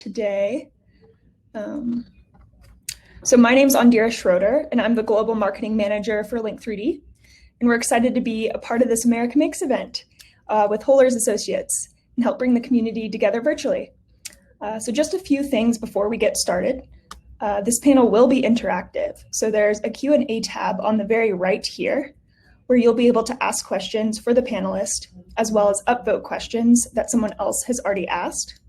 today. So my name's Andira Schroeder, and I'm the Global Marketing Manager for Link3D. And we're excited to be a part of this America Makes event with Wohlers Associates and help bring the community together virtually. So just a few things before we get started. This panel will be interactive. So there's a Q&A tab on the very right here, where you'll be able to ask questions for the panelist, as well as upvote questions that someone else has already asked.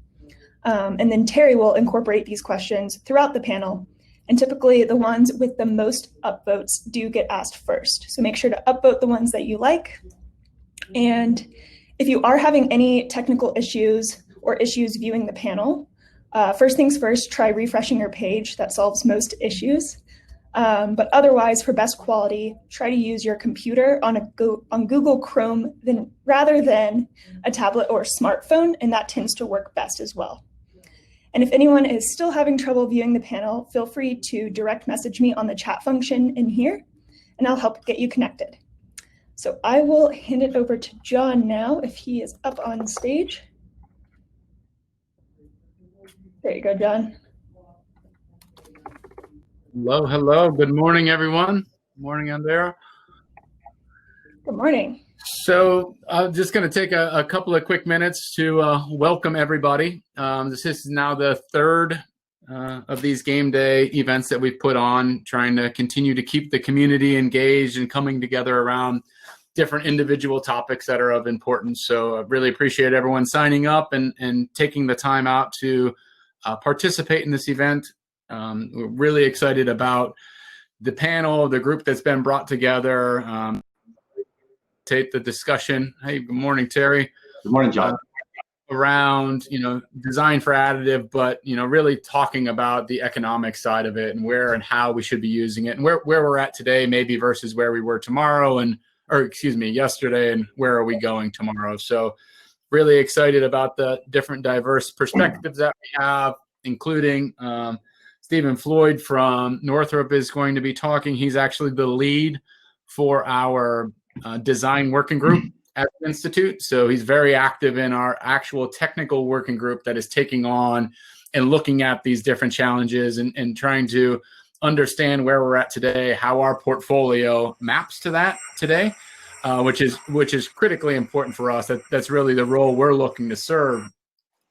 And then Terry will incorporate these questions throughout the panel. And typically the ones with the most upvotes do get asked first. So make sure to upvote the ones that you like. And if you are having any technical issues or issues viewing the panel, first things first, try refreshing your page. That solves most issues. But otherwise, for best quality, try to use your computer on Google Chrome rather than a tablet or smartphone, and that tends to work best as well. And if anyone is still having trouble viewing the panel, feel free to direct message me on the chat function in here, and I'll help get you connected. So I will hand it over to John now, if he is up on stage. There you go, John. Hello, hello. Good morning, everyone. Good morning, Andrea. Good morning. So I'm just going to take a couple of quick minutes to welcome everybody. This is now the third of these game day events that we've put on, trying to continue to keep the community engaged and coming together around different individual topics that are of importance. So I really appreciate everyone signing up and taking the time out to participate in this event. We're really excited about the panel, the group that's been brought together, take the discussion. Hey, good morning, Terry. Good morning, John. Around, design for additive, but, really talking about the economic side of it and where and how we should be using it and where we're at today, maybe versus where we were yesterday, and where are we going tomorrow. So really excited about the different diverse perspectives that we have, including Floyd from Northrop is going to be talking. He's actually the lead for our design working group at the Institute. So he's very active in our actual technical working group that is taking on and looking at these different challenges and trying to understand where we're at today, how our portfolio maps to that today, which is critically important for us. That's really the role we're looking to serve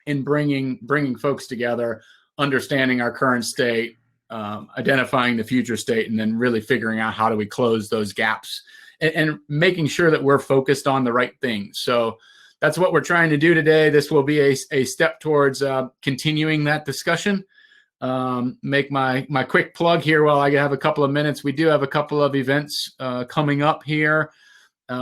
in bringing folks together, understanding our current state, identifying the future state, and then really figuring out how do we close those gaps and making sure that we're focused on the right things. So that's what we're trying to do today. This will be a step towards continuing that discussion. Make my quick plug here while I have a couple of minutes. We do have a couple of events coming up here.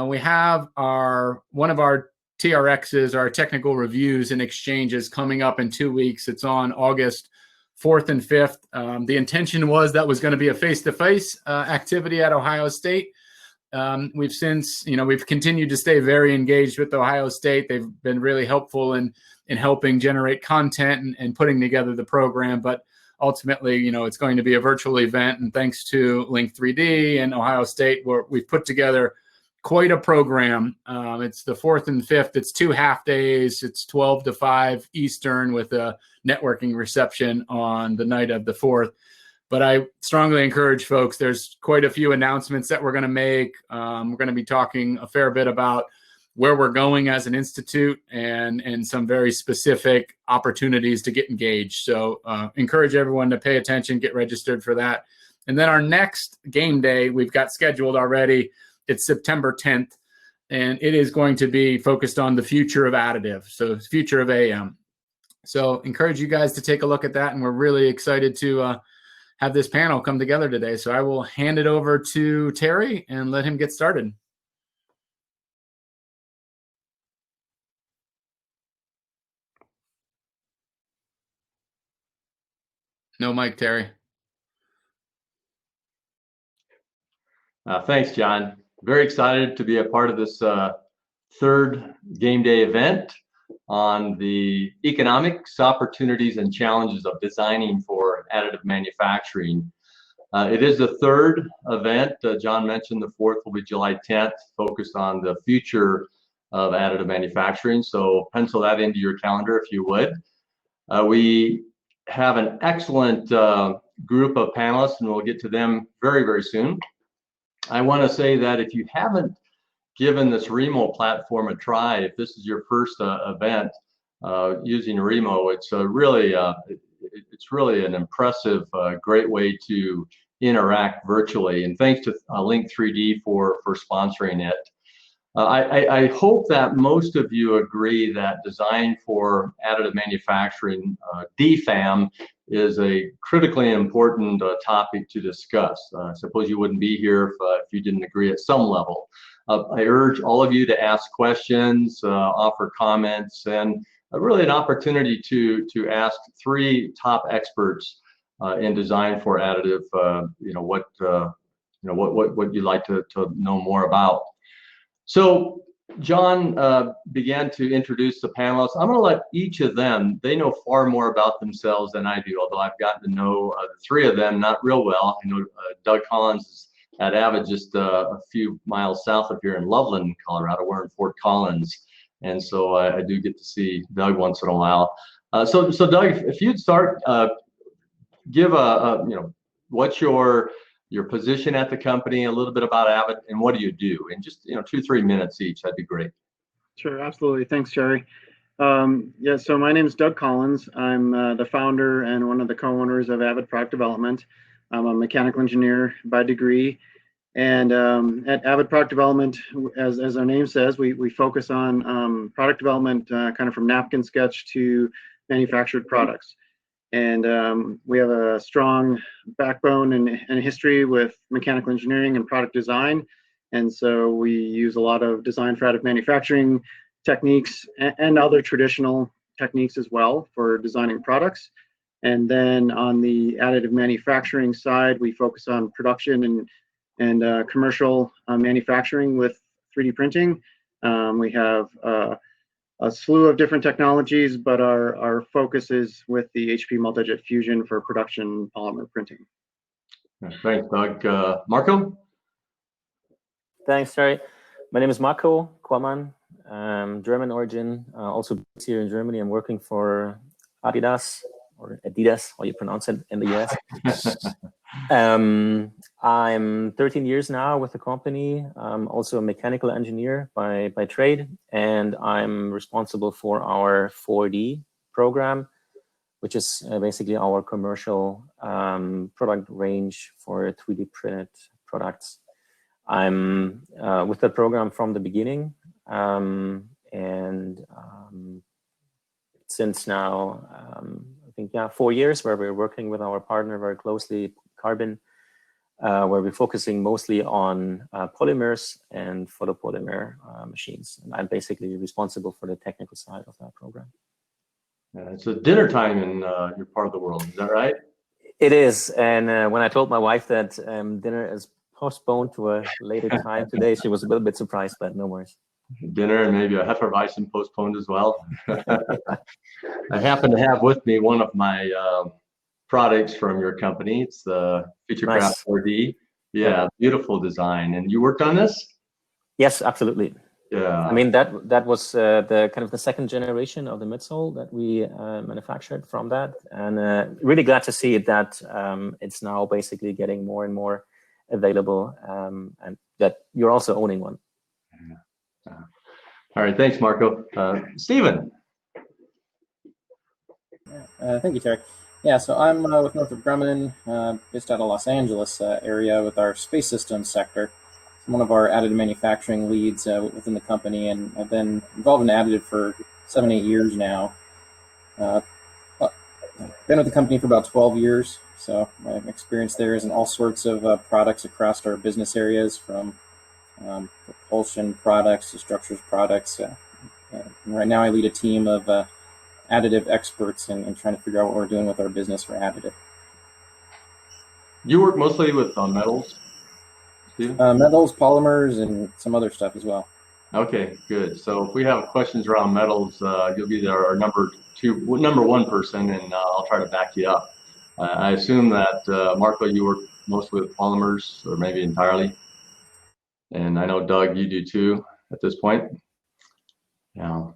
We have one of our TRXs, our technical reviews and exchanges, coming up in 2 weeks. It's on August 4th and 5th. The intention was that was going to be a face-to-face activity at Ohio State. We've since, we've continued to stay very engaged with Ohio State. They've been really helpful in helping generate content and putting together the program. But ultimately, it's going to be a virtual event. And thanks to Link3D and Ohio State, we've put together quite a program. It's the 4th and 5th. It's 2 half days. It's 12 to 5 Eastern with a networking reception on the night of the 4th. But I strongly encourage folks, there's quite a few announcements that we're going to make. We're going to be talking a fair bit about where we're going as an institute and some very specific opportunities to get engaged. So encourage everyone to pay attention, get registered for that. And then our next game day we've got scheduled already. It's September 10th, and it is going to be focused on the future of additive, so the future of AM. So encourage you guys to take a look at that, and we're really excited to have this panel come together today. So I will hand it over to Terry and let him get started. No mic, Terry. Thanks, John. Very excited to be a part of this third game day event on the economics, opportunities, and challenges of designing for additive manufacturing. It is the third event. John mentioned the fourth will be July 10th, focused on the future of additive manufacturing. So pencil that into your calendar if you would. We have an excellent group of panelists, and we'll get to them very, very soon. I want to say that if you haven't given this Remo platform a try, if this is your first event using Remo, it's really an impressive, great way to interact virtually. And thanks to Link3D for sponsoring it. I hope that most of you agree that design for additive manufacturing, DfAM, is a critically important topic to discuss. I suppose you wouldn't be here if you didn't agree at some level. I urge all of you to ask questions, offer comments, and really an opportunity to ask three top experts in design for additive. What you'd like to know more about. So John began to introduce the panelists. I'm going to let each of them, they know far more about themselves than I do, although I've gotten to know the three of them not real well. I know Doug Collins is at Avid, just a few miles south of here in Loveland, Colorado. We're in Fort Collins, and so I do get to see Doug once in a while. So Doug, if you'd start, give what's your position at the company, a little bit about Avid, and what do you do? And just 2-3 minutes each, that'd be great. Sure, absolutely. Thanks, Jerry. Yeah, so my name is Doug Collins. I'm the founder and one of the co-owners of Avid Product Development. I'm a mechanical engineer by degree, and at Avid Product Development, as our name says, we focus on product development, kind of from napkin sketch to manufactured products. And we have a strong backbone and history with mechanical engineering and product design. And so we use a lot of design for additive manufacturing techniques and other traditional techniques as well for designing products. And then on the additive manufacturing side, we focus on production and commercial manufacturing with 3D printing. We have a slew of different technologies, but our focus is with the HP multi-jet fusion for production polymer printing. Thanks, Doug. Marco? Thanks, Jerry. My name is Marco Kormann. German origin, also based here in Germany. I'm working for Adidas, or Adidas, how you pronounce it in the US. I'm 13 years now with the company. I'm also a mechanical engineer by trade, and I'm responsible for our 4D program, which is basically our commercial product range for 3D printed products. I'm with the program from the beginning, and since now, I think, 4 years, where we're working with our partner very closely, Carbon, where we're focusing mostly on polymers and photopolymer machines. And I'm basically responsible for the technical side of that program. Yeah, it's a dinner time in your part of the world, is that right? It is. And when I told my wife that dinner is postponed to a later time today, she was a little bit surprised, but no worries. Dinner and maybe a Hefeweizen postponed as well. I happen to have with me one of my products from your company. It's the Futurecraft Nice. 4D. Yeah, beautiful design. And you worked on this? Yes, absolutely. Yeah. I mean, that was the kind of the second generation of the midsole that we manufactured from that, and really glad to see that it's now basically getting more and more available, and that you're also owning one. All right, thanks, Marco. Stephen. Thank you, Terry. Yeah, so I'm with Northrop Grumman, based out of Los Angeles area with our space systems sector. I'm one of our additive manufacturing leads within the company, and I've been involved in additive for 7-8 years now. Been with the company for about 12 years, so my experience there is in all sorts of products across our business areas, from propulsion products to structures products. And right now I lead a team of additive experts and trying to figure out what we're doing with our business for additive. You work mostly with metals, Steve? Metals, polymers, and some other stuff as well. Okay, good. So if we have questions around metals, you'll be our number one person, and I'll try to back you up. I assume that, Marco, you work mostly with polymers, or maybe entirely. And I know, Doug, you do too at this point. Yeah.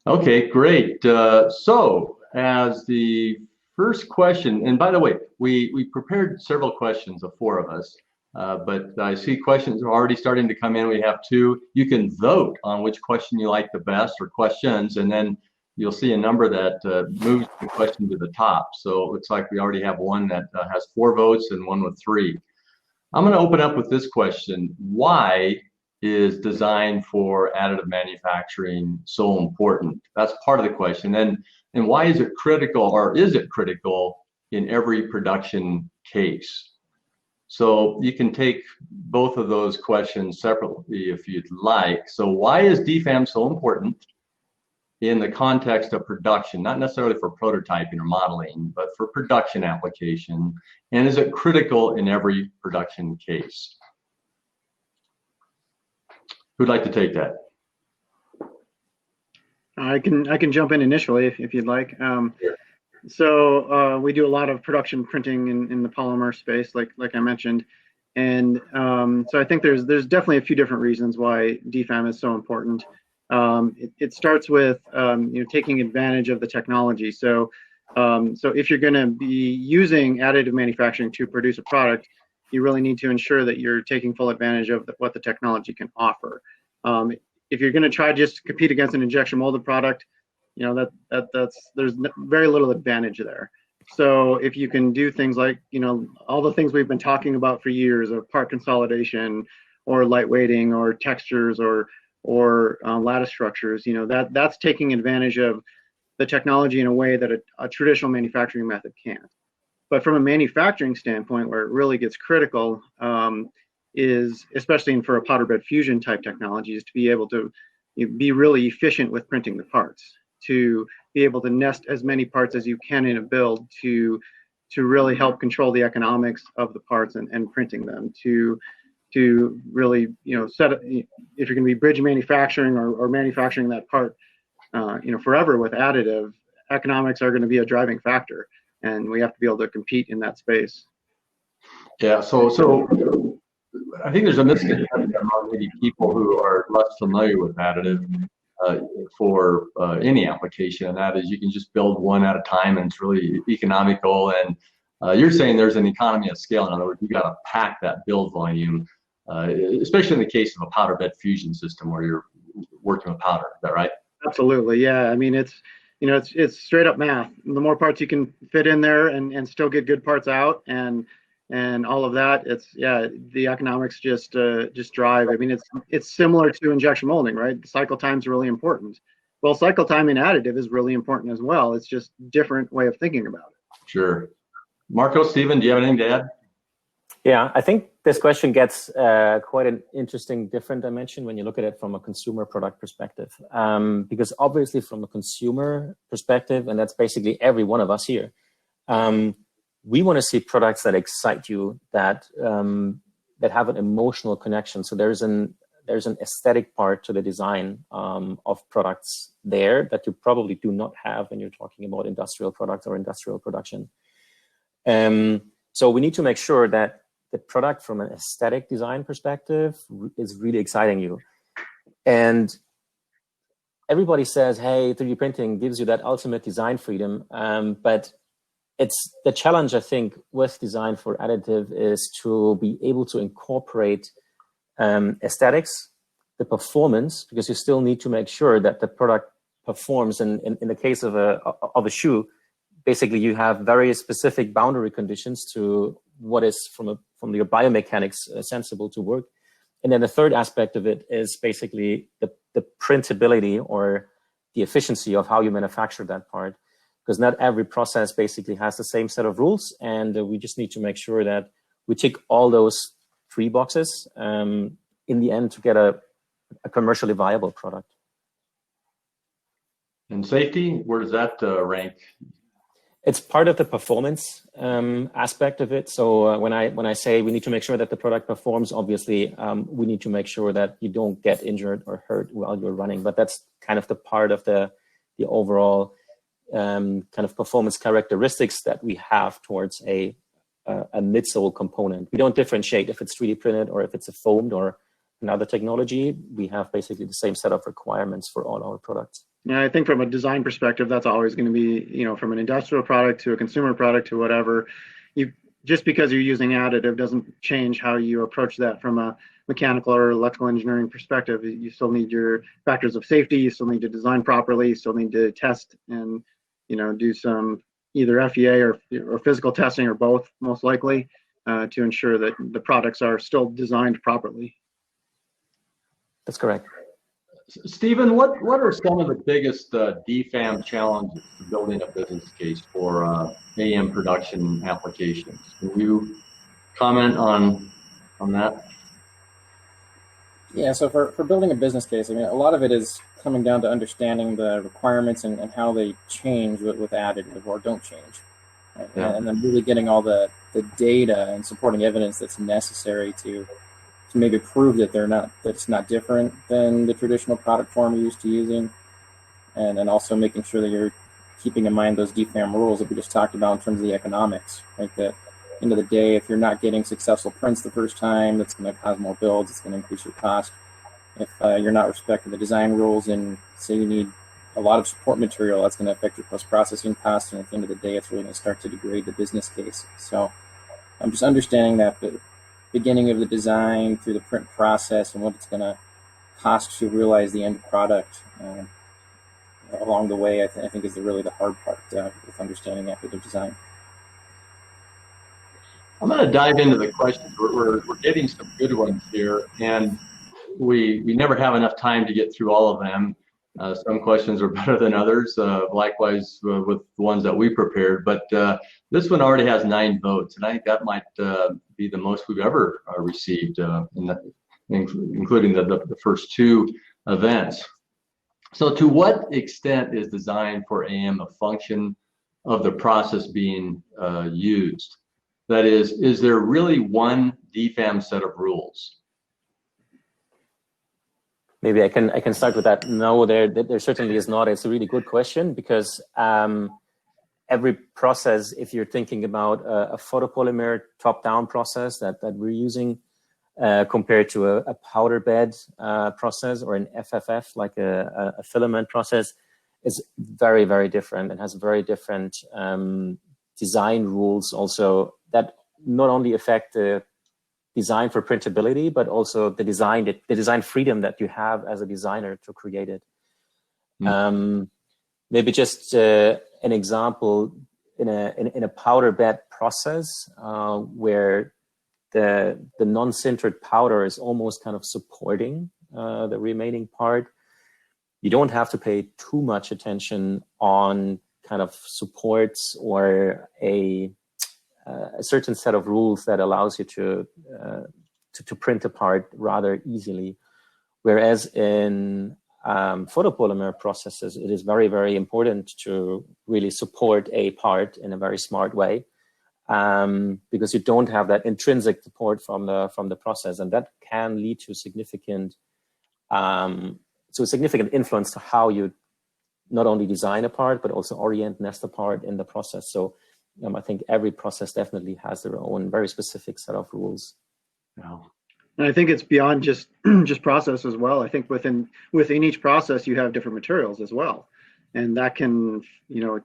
Okay, great. So as the first question, and by the way, we prepared several questions, of 4 of us, but I see questions are already starting to come in. We have 2. You can vote on which question you like the best, or questions, and then you'll see a number that moves the question to the top. So it looks like we already have one that has 4 votes and one with 3. I'm going to open up with this question. Why is design for additive manufacturing so important? That's part of the question. And why is it critical, or is it critical in every production case? So you can take both of those questions separately if you'd like. So why is DfAM so important in the context of production, not necessarily for prototyping or modeling, but for production application? And is it critical in every production case? Who'd like to take that? I can jump in initially if you'd like. Sure. So we do a lot of production printing in the polymer space, like I mentioned, and so I think there's definitely a few different reasons why DfAM is so important. It starts with taking advantage of the technology. So if you're going to be using additive manufacturing to produce a product, you really need to ensure that you're taking full advantage of what the technology can offer. If you're going to try just to compete against an injection molded product, there's very little advantage there. So if you can do things like all the things we've been talking about for years of part consolidation, or lightweighting, or textures, or lattice structures, that's taking advantage of the technology in a way that a traditional manufacturing method can't. But from a manufacturing standpoint, where it really gets critical is, especially for a powder bed fusion type technology, is to be able to be really efficient with printing the parts, to be able to nest as many parts as you can in a build, to really help control the economics of the parts and printing them, to really set up, if you're going to be bridge manufacturing or manufacturing that part forever with additive, economics are going to be a driving factor, and we have to be able to compete in that space. Yeah, so I think there's a misconception among many people who are less familiar with additive for any application, and that is you can just build one at a time and it's really economical. And you're saying there's an economy of scale. In other words, you got to pack that build volume, especially in the case of a powder bed fusion system where you're working with powder. Is that right? Absolutely, yeah. I mean, it's straight up math. The more parts you can fit in there and still get good parts out, and all of that, the economics just drive. I mean, it's similar to injection molding, right? Cycle time is really important. Well, cycle time in additive is really important as well. It's just different way of thinking about it. Sure. Marco, Stephen, do you have anything to add? Yeah, I think this question gets quite an interesting, different dimension when you look at it from a consumer product perspective. Because obviously from a consumer perspective, and that's basically every one of us here, we want to see products that excite you, that have an emotional connection. So there's an aesthetic part to the design of products there that you probably do not have when you're talking about industrial products or industrial production. So we need to make sure that the product from an aesthetic design perspective is really exciting you. And everybody says, hey, 3D printing gives you that ultimate design freedom. But it's the challenge, I think, with design for additive is to be able to incorporate aesthetics, the performance, because you still need to make sure that the product performs. And in the case of a shoe, basically you have very specific boundary conditions to what is from your biomechanics sensible to work. And then the third aspect of it is basically the printability or the efficiency of how you manufacture that part. Because not every process basically has the same set of rules, and we just need to make sure that we tick all those 3 boxes in the end to get a commercially viable product. And safety, where does that rank? It's part of the performance aspect of it. So when I say we need to make sure that the product performs, obviously we need to make sure that you don't get injured or hurt while you're running. But that's kind of the part of the overall kind of performance characteristics that we have towards a midsole component. We don't differentiate if it's 3D printed or if it's a foamed or another technology. We have basically the same set of requirements for all our products. Yeah, I think from a design perspective, that's always going to be, from an industrial product to a consumer product to whatever. You just because you're using additive doesn't change how you approach that from a mechanical or electrical engineering perspective. You still need your factors of safety. You still need to design properly. You still need to test and, do some either FEA or physical testing or both, most likely, to ensure that the products are still designed properly. That's correct. Stephen, what are some of the biggest DfAM challenges for building a business case for AM production applications? Can you comment on that? Yeah, so for building a business case, I mean, a lot of it is coming down to understanding the requirements and how they change with additive or don't change. Right? Yeah. And then really getting all the data and supporting evidence that's necessary to maybe prove that that it's not different than the traditional product form you're used to using. And also making sure that you're keeping in mind those DfAM rules that we just talked about in terms of the economics, right? That end of the day, if you're not getting successful prints the first time, that's going to cause more builds, it's going to increase your cost. If you're not respecting the design rules and say you need a lot of support material, that's going to affect your post-processing costs, and at the end of the day, it's really going to start to degrade the business case. So I'm just understanding that the beginning of the design through the print process and what it's going to cost to realize the end product along the way, I think is really the hard part with understanding additive design. I'm going to dive into the questions. We're getting some good ones here, and we never have enough time to get through all of them. Some questions are better than others, likewise with the ones that we prepared. But this one already has 9 votes, and I think that might be the most we've ever received, including the first 2 events. So to what extent is design for AM a function of the process being used? That is there really one DfAM set of rules? Maybe I can start with that. No, there certainly is not. It's a really good question because every process, if you're thinking about a photopolymer top-down process that we're using compared to a powder bed process or an FFF, like a filament process, is very, very different and has very different design rules also that not only affect the design for printability, but also the design freedom that you have as a designer to create it. Maybe just an example in a powder bed process where the non-sintered powder is almost kind of supporting the remaining part. You don't have to pay too much attention on kind of supports or a certain set of rules that allows you to print a part rather easily. Whereas in photopolymer processes, it is very, very important to really support a part in a very smart way because you don't have that intrinsic support from the process, and that can lead to significant influence to how you not only design a part but also orient nest a part in the process. So I think every process definitely has their own very specific set of rules. Yeah. And I think it's beyond just process as well. I think within each process, you have different materials as well. And that can,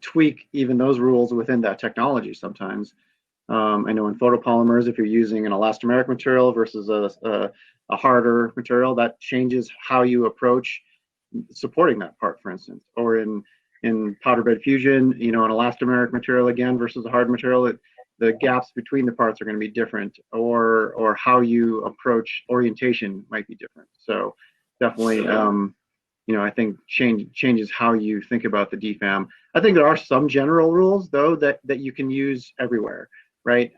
tweak even those rules within that technology sometimes. I know in photopolymers, if you're using an elastomeric material versus a harder material, that changes how you approach supporting that part, for instance. Or in powder bed fusion, an elastomeric material again versus a hard material, the gaps between the parts are going to be different, or how you approach orientation might be different. So definitely, I think changes how you think about the DfAM. I think there are some general rules though that you can use everywhere, right?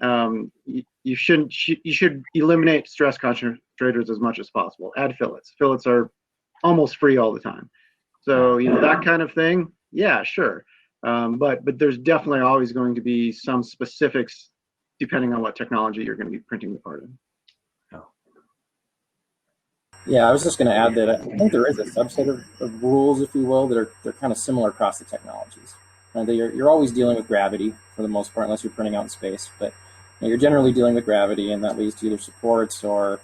You should eliminate stress concentrators as much as possible. Add fillets. Fillets are almost free all the time. So that kind of thing. Yeah, sure. But there's definitely always going to be some specifics depending on what technology you're going to be printing the part in. Yeah, I was just going to add that I think there is a subset of rules, if you will, they're kind of similar across the technologies. You're always dealing with gravity for the most part, unless you're printing out in space. But you're generally dealing with gravity, and that leads to either supports or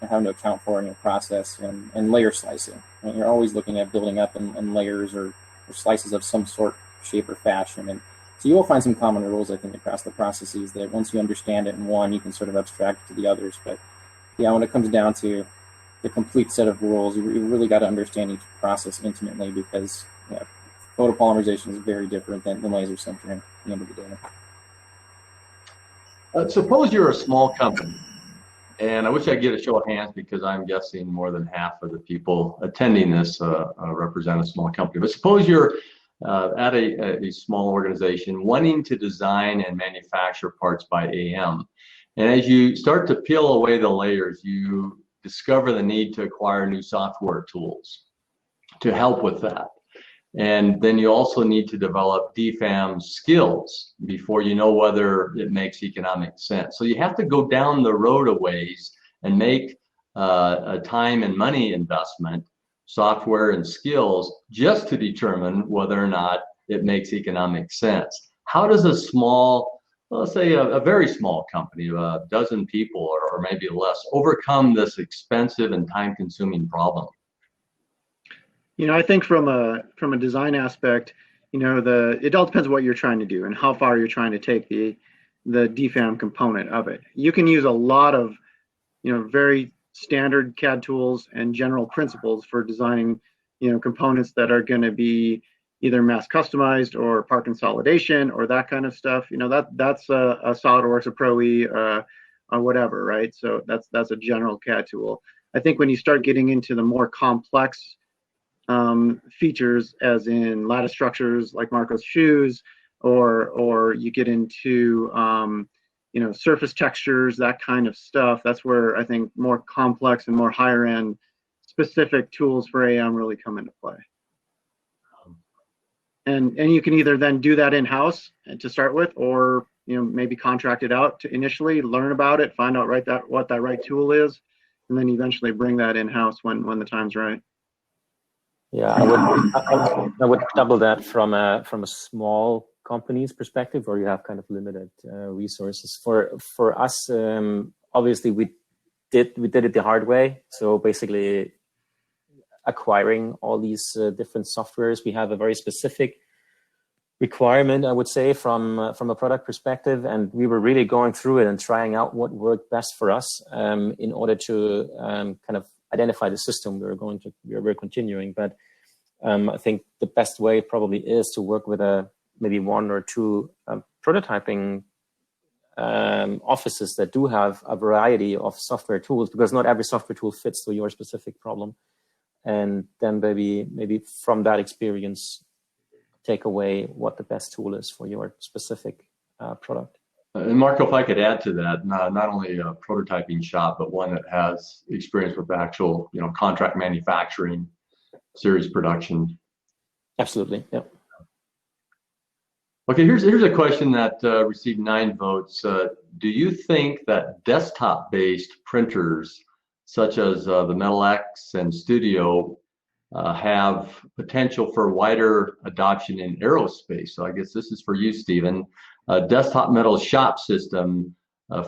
having to account for in your process, and layer slicing. And you're always looking at building up in layers or slices of some sort, shape, or fashion. And so you will find some common rules, I think, across the processes that once you understand it in one, you can sort of abstract to the others. But yeah, when it comes down to the complete set of rules, you really got to understand each process intimately, because photopolymerization is very different than laser sintering at the end of the day. Suppose you're a small company, and I wish I could get a show of hands because I'm guessing more than half of the people attending this represent a small company. But suppose you're at a small organization wanting to design and manufacture parts by AM. And as you start to peel away the layers, you discover the need to acquire new software tools to help with that. And then you also need to develop DfAM skills before you know whether it makes economic sense. So you have to go down the road a ways and make a time and money investment, software and skills, just to determine whether or not it makes economic sense. How does a small, let's say a very small company, a dozen people or maybe less, overcome this expensive and time-consuming problem? I think from a design aspect, it all depends what you're trying to do and how far you're trying to take the DfAM component of it. You can use a lot of, very standard CAD tools and general principles for designing, components that are going to be either mass customized or part consolidation or that kind of stuff. That's a SolidWorks, a Pro-E, or whatever, right? So that's a general CAD tool. I think when you start getting into the more complex features, as in lattice structures like Marco's shoes, or you get into surface textures, that kind of stuff. That's where I think more complex and more higher end specific tools for AM really come into play. And you can either then do that in-house to start with, or maybe contract it out to initially learn about it, find out what that right tool is, and then eventually bring that in-house when the time's right. Yeah, I would double that from a small company's perspective, where you have kind of limited resources. For us, obviously we did it the hard way. So basically, acquiring all these different softwares, we have a very specific requirement, I would say, from a product perspective, and we were really going through it and trying out what worked best for us in order to kind of identify the system we're continuing. But I think the best way probably is to work with maybe one or two prototyping offices that do have a variety of software tools, because not every software tool fits to your specific problem. And then maybe from that experience, take away what the best tool is for your specific product. And Marco, if I could add to that, not only a prototyping shop, but one that has experience with actual, contract manufacturing, series production. Absolutely, yeah. Okay, here's a question that received 9 votes. Do you think that desktop-based printers, such as the Metal X and Studio, have potential for wider adoption in aerospace? So I guess this is for you, Stephen. Desktop metal shop system,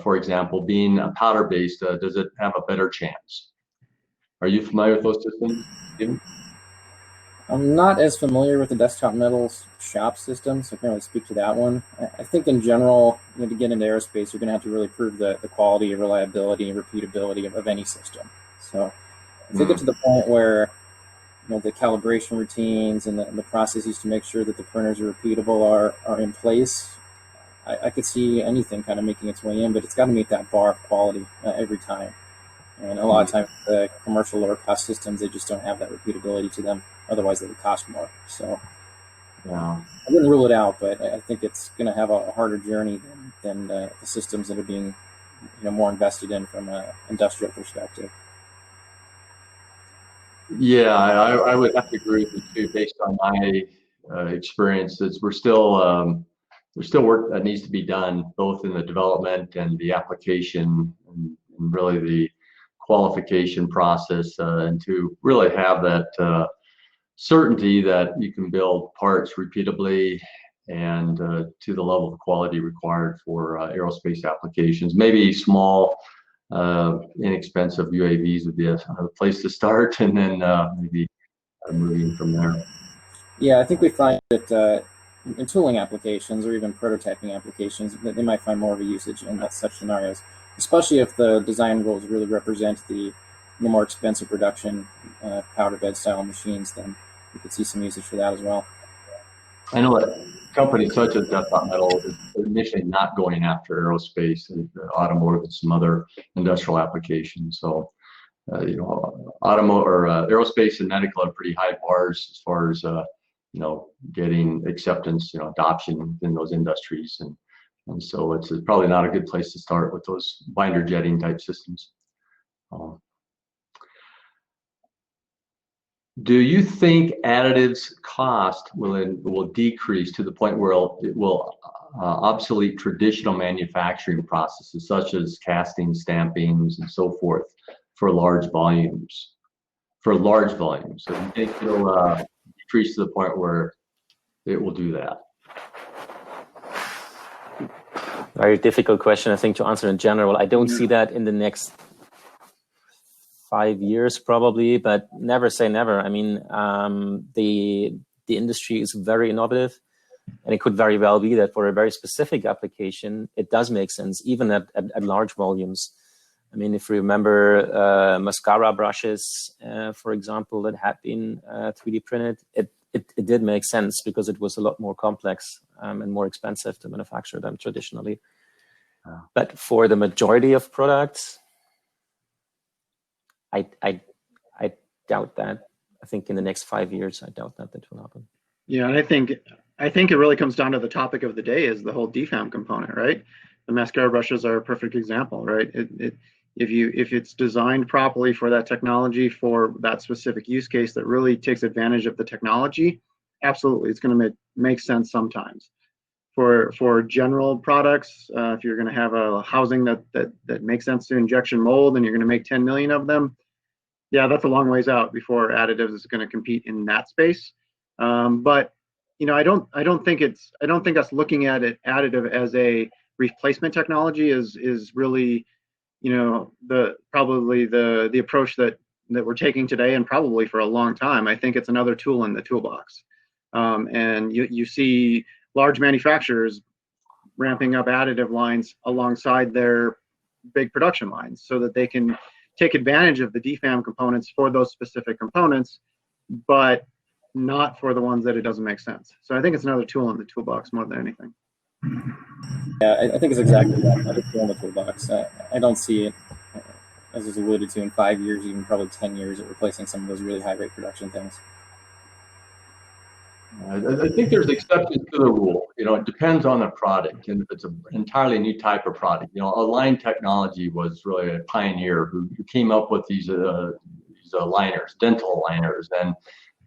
for example, being powder-based, does it have a better chance? Are you familiar with those systems, Stephen? I'm not as familiar with the desktop metals shop system, so I can't really speak to that one. I think in general, to get into aerospace, you're going to have to really prove the quality, reliability, and repeatability of any system. So if they get to the point where the calibration routines and the processes to make sure that the printers are repeatable are in place, I could see anything kind of making its way in, but it's got to meet that bar of quality every time. And a lot of times, the commercial lower cost systems, they just don't have that repeatability to them. Otherwise, they would cost more. So I wouldn't rule it out, but I think it's going to have a harder journey than the systems that are being more invested in from an industrial perspective. Yeah, I would have to agree with you too, based on my experiences. There's still work that needs to be done, both in the development and the application, and really the qualification process, and to really have that certainty that you can build parts repeatably and to the level of quality required for aerospace applications. Maybe small inexpensive UAVs would be a place to start, and then maybe moving from there. Yeah, I think we find that in tooling applications or even prototyping applications, that they might find more of a usage in such scenarios, especially if the design goals really represent the more expensive production powder bed style machines. Then you could see some usage for that as well. I know that companies such as DfAM Metal is initially not going after aerospace and automotive and some other industrial applications. So, aerospace and medical are pretty high bars as far as getting acceptance, adoption within those industries, and so it's probably not a good place to start with those binder jetting type systems. Do you think additives cost will decrease to the point where it will obsolete traditional manufacturing processes such as casting, stampings, and so forth for large volumes? So you think it'll decrease to the point where it will do that? Very difficult question, I think, to answer in general. I don't see that in the next 5 years probably, but never say never. I mean, the industry is very innovative, and it could very well be that for a very specific application, it does make sense, even at large volumes. I mean, if you remember mascara brushes, for example, that had been 3D printed, it did make sense because it was a lot more complex and more expensive to manufacture them traditionally. But for the majority of products, I doubt that. I think in the next 5 years, I doubt that will happen. Yeah, and I think it really comes down to the topic of the day is the whole DfAM component, right? The mascara brushes are a perfect example, right? If it's designed properly for that technology, for that specific use case that really takes advantage of the technology, absolutely, it's going to make sense sometimes. For general products, if you're going to have a housing that makes sense to injection mold and you're going to make 10 million of them, yeah, that's a long ways out before additives is going to compete in that space. But I don't think us looking at additive as a replacement technology is really probably the approach that we're taking today, and probably for a long time. I think it's another tool in the toolbox, and you see large manufacturers ramping up additive lines alongside their big production lines so that they can take advantage of the DfAM components for those specific components, but not for the ones that it doesn't make sense. So I think it's another tool in the toolbox more than anything. Yeah, I think it's exactly that, another tool in the toolbox. I don't see it, as was alluded to, in 5 years, even probably 10 years, at replacing some of those really high rate production things. I think there's exceptions to the rule. It depends on the product, and if it's an entirely new type of product. Align Technology was really a pioneer who came up with these aligners, dental aligners, and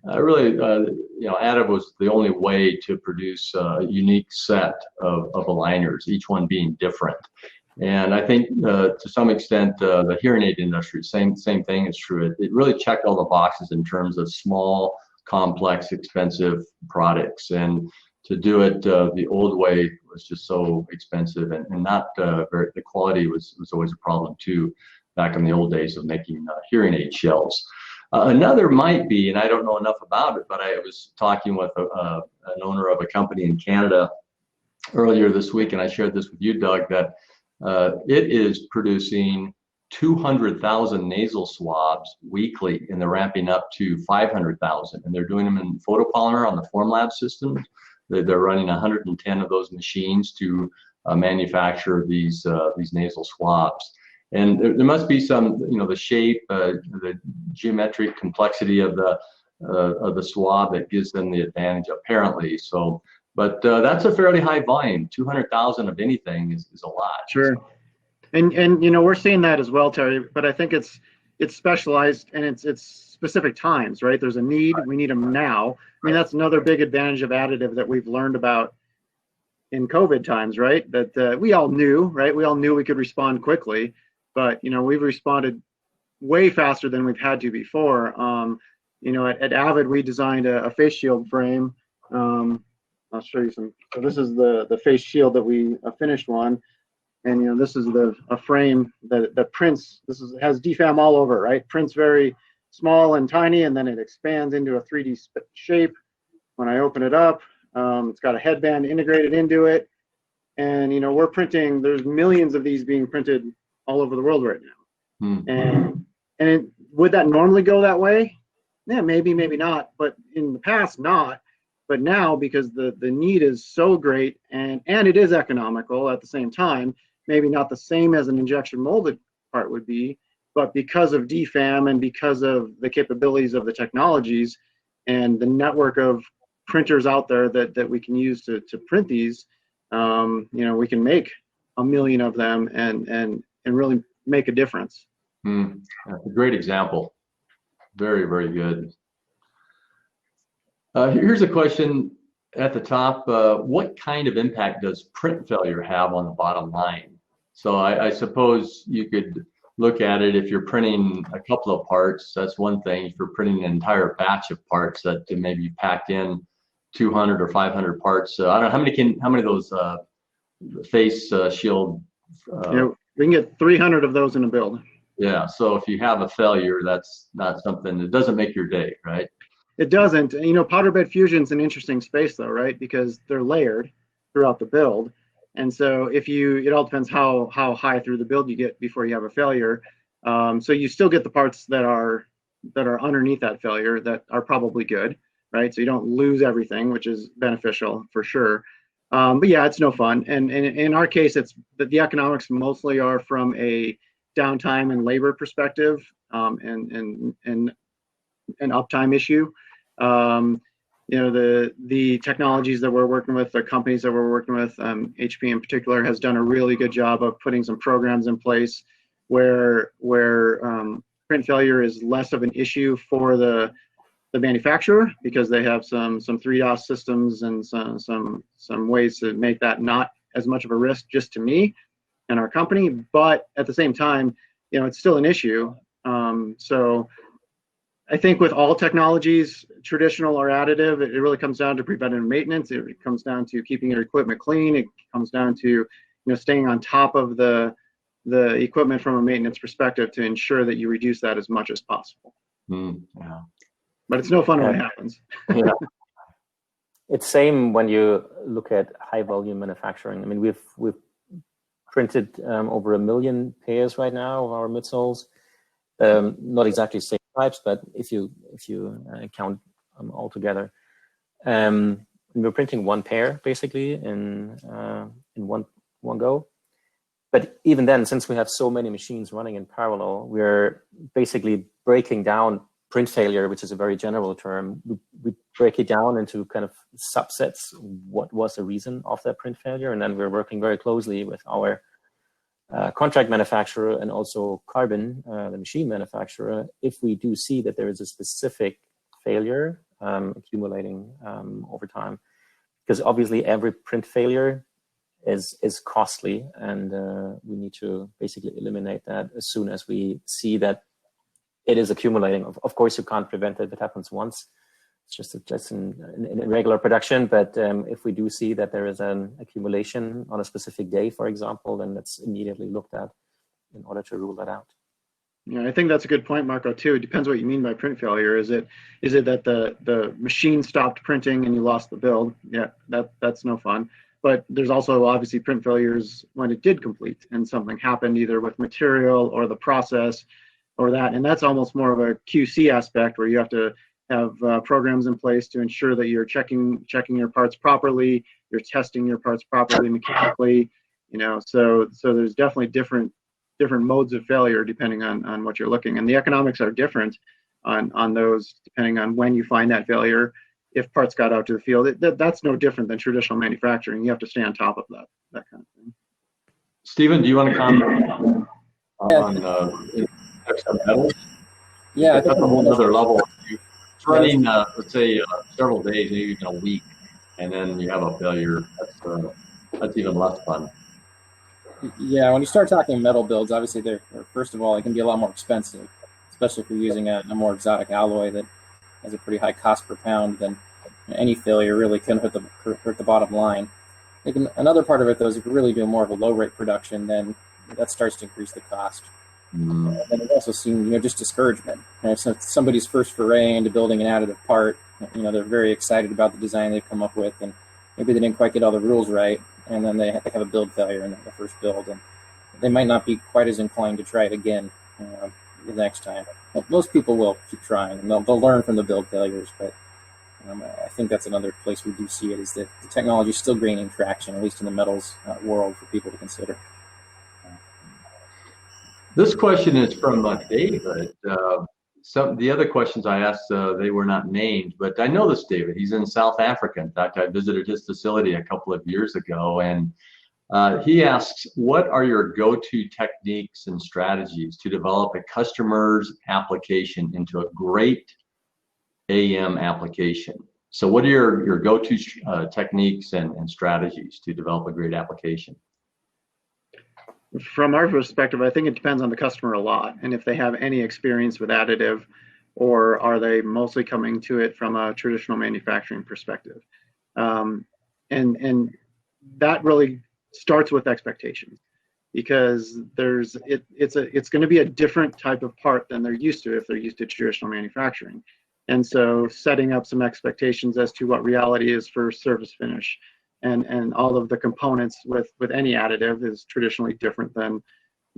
Avid was the only way to produce a unique set of aligners, each one being different. And I think to some extent the hearing aid industry, same thing is true. It really checked all the boxes in terms of small, complex, expensive products, and to do it the old way was just so expensive, and not the quality was always a problem too, back in the old days of making hearing aid shells. Another might be, and I don't know enough about it, but I was talking with an owner of a company in Canada earlier this week, and I shared this with you, Doug, that it is producing 200,000 nasal swabs weekly, and they're ramping up to 500,000, and they're doing them in photopolymer on the Formlab system. They're running 110 of those machines to manufacture these nasal swabs. And there must be some, the shape, the geometric complexity of the swab that gives them the advantage, apparently. So, but that's a fairly high volume. 200,000 of anything is a lot. Sure. And we're seeing that as well, Terry. But I think it's specialized, and it's specific times, right? There's a need. We need them now. I mean, that's another big advantage of additive that we've learned about in COVID times, right? That we all knew, right? We all knew we could respond quickly. But we've responded way faster than we've had to before. At Avid, we designed a face shield frame. I'll show you some. So this is the face shield that a finished one, And this is a frame that prints. Has DfAM all over, right? Prints very small and tiny, and then it expands into a 3D shape. When I open it up, it's got a headband integrated into it, and we're printing. There's millions of these being printed all over the world right now. And would that normally go that way? Yeah, maybe not. But in the past, not. But now, because the need is so great, and it is economical at the same time, maybe not the same as an injection molded part would be, but because of DfAM and because of the capabilities of the technologies and the network of printers out there that we can use to print these, we can make 1 million of them and really make a difference. That's a great example. Very, very good. Here's a question at the top. What kind of impact does print failure have on the bottom line? So I suppose you could look at it if you're printing a couple of parts, that's one thing. If you're printing an entire batch of parts that maybe packed in 200 or 500 parts, I don't know how many of those face shield. We can get 300 of those in a build. Yeah, so if you have a failure, that's not something that doesn't make your day, right? It doesn't. Powder bed fusion's an interesting space though, right? Because they're layered throughout the build. And so it all depends how high through the build you get before you have a failure. So you still get the parts that are underneath that failure that are probably good, right? So you don't lose everything, which is beneficial for sure. But yeah, it's no fun. And in our case, it's the economics mostly are from a downtime and labor perspective, and an uptime issue. The technologies that we're working with, the companies that we're working with, HP in particular, has done a really good job of putting some programs in place where print failure is less of an issue for the manufacturer, because they have some 3DOS systems and some ways to make that not as much of a risk just to me and our company. But at the same time, it's still an issue. So I think with all technologies, traditional or additive, it really comes down to preventative maintenance. It comes down to keeping your equipment clean. It comes down to staying on top of the equipment from a maintenance perspective to ensure that you reduce that as much as possible. Yeah. But it's no fun when it happens. Yeah. It's same when you look at high volume manufacturing. I mean, we've printed over 1 million pairs right now of our midsoles. Not exactly same types, but if you count all together, we're printing one pair basically in one go. But even then, since we have so many machines running in parallel, we're basically breaking down print failure, which is a very general term. We break it down into kind of subsets. What was the reason of that print failure? And then we're working very closely with our contract manufacturer and also Carbon, the machine manufacturer, if we do see that there is a specific failure accumulating over time. Because obviously every print failure is costly, and we need to basically eliminate that as soon as we see that it is accumulating. Of course, you can't prevent it if it happens once. It's just in regular production. But if we do see that there is an accumulation on a specific day, for example, then that's immediately looked at in order to rule that out. Yeah, I think that's a good point, Marco, too. It depends what you mean by print failure. Is it that the machine stopped printing and you lost the build? Yeah, that's no fun. But there's also obviously print failures when it did complete and something happened either with material or the process or that. And that's almost more of a QC aspect where you have to have programs in place to ensure that you're checking your parts properly, you're testing your parts properly mechanically, so there's definitely different modes of failure depending on what you're looking. And the economics are different on those depending on when you find that failure. If parts got out to the field, that's no different than traditional manufacturing. You have to stay on top of that kind of thing. Stephen, do you want to comment on metals? Yeah, that's a whole other level. It's running, let's say, several days, maybe even a week, and then you have a failure. That's even less fun. Yeah, when you start talking metal builds, obviously first of all, it can be a lot more expensive, especially if you're using a more exotic alloy that has a pretty high cost per pound. Then any failure really can hurt the bottom line. Another part of it, though, is if you're really doing more of a low rate production, then that starts to increase the cost. And we've also seen, just discouragement. So somebody's first foray into building an additive part, they're very excited about the design they've come up with, and maybe they didn't quite get all the rules right, and then they have a build failure in the first build, and they might not be quite as inclined to try it again the next time. But most people will keep trying, and they'll learn from the build failures, but I think that's another place we do see it, is that the technology is still gaining traction, at least in the metals world, for people to consider. This question is from David. Some of the other questions I asked, they were not named, but I know this David. He's in South Africa. In fact, I visited his facility a couple of years ago, and he asks, what are your go-to techniques and strategies to develop a customer's application into a great AM application? So what are your go-to techniques and strategies to develop a great application? From our perspective, I think it depends on the customer a lot, and if they have any experience with additive, or are they mostly coming to it from a traditional manufacturing perspective. And that really starts with expectations, because it's going to be a different type of part than they're used to if they're used to traditional manufacturing. And so setting up some expectations as to what reality is for surface finish and all of the components with any additive is traditionally different than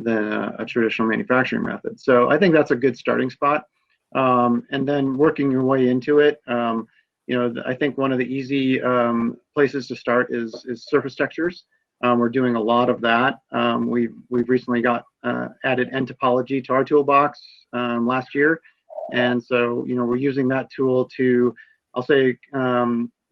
a traditional manufacturing method. So I think that's a good starting spot. And then working your way into it, I think one of the easy places to start is surface textures. We're doing a lot of that. We've recently added Topology to our toolbox last year. And so, we're using that tool to, I'll say,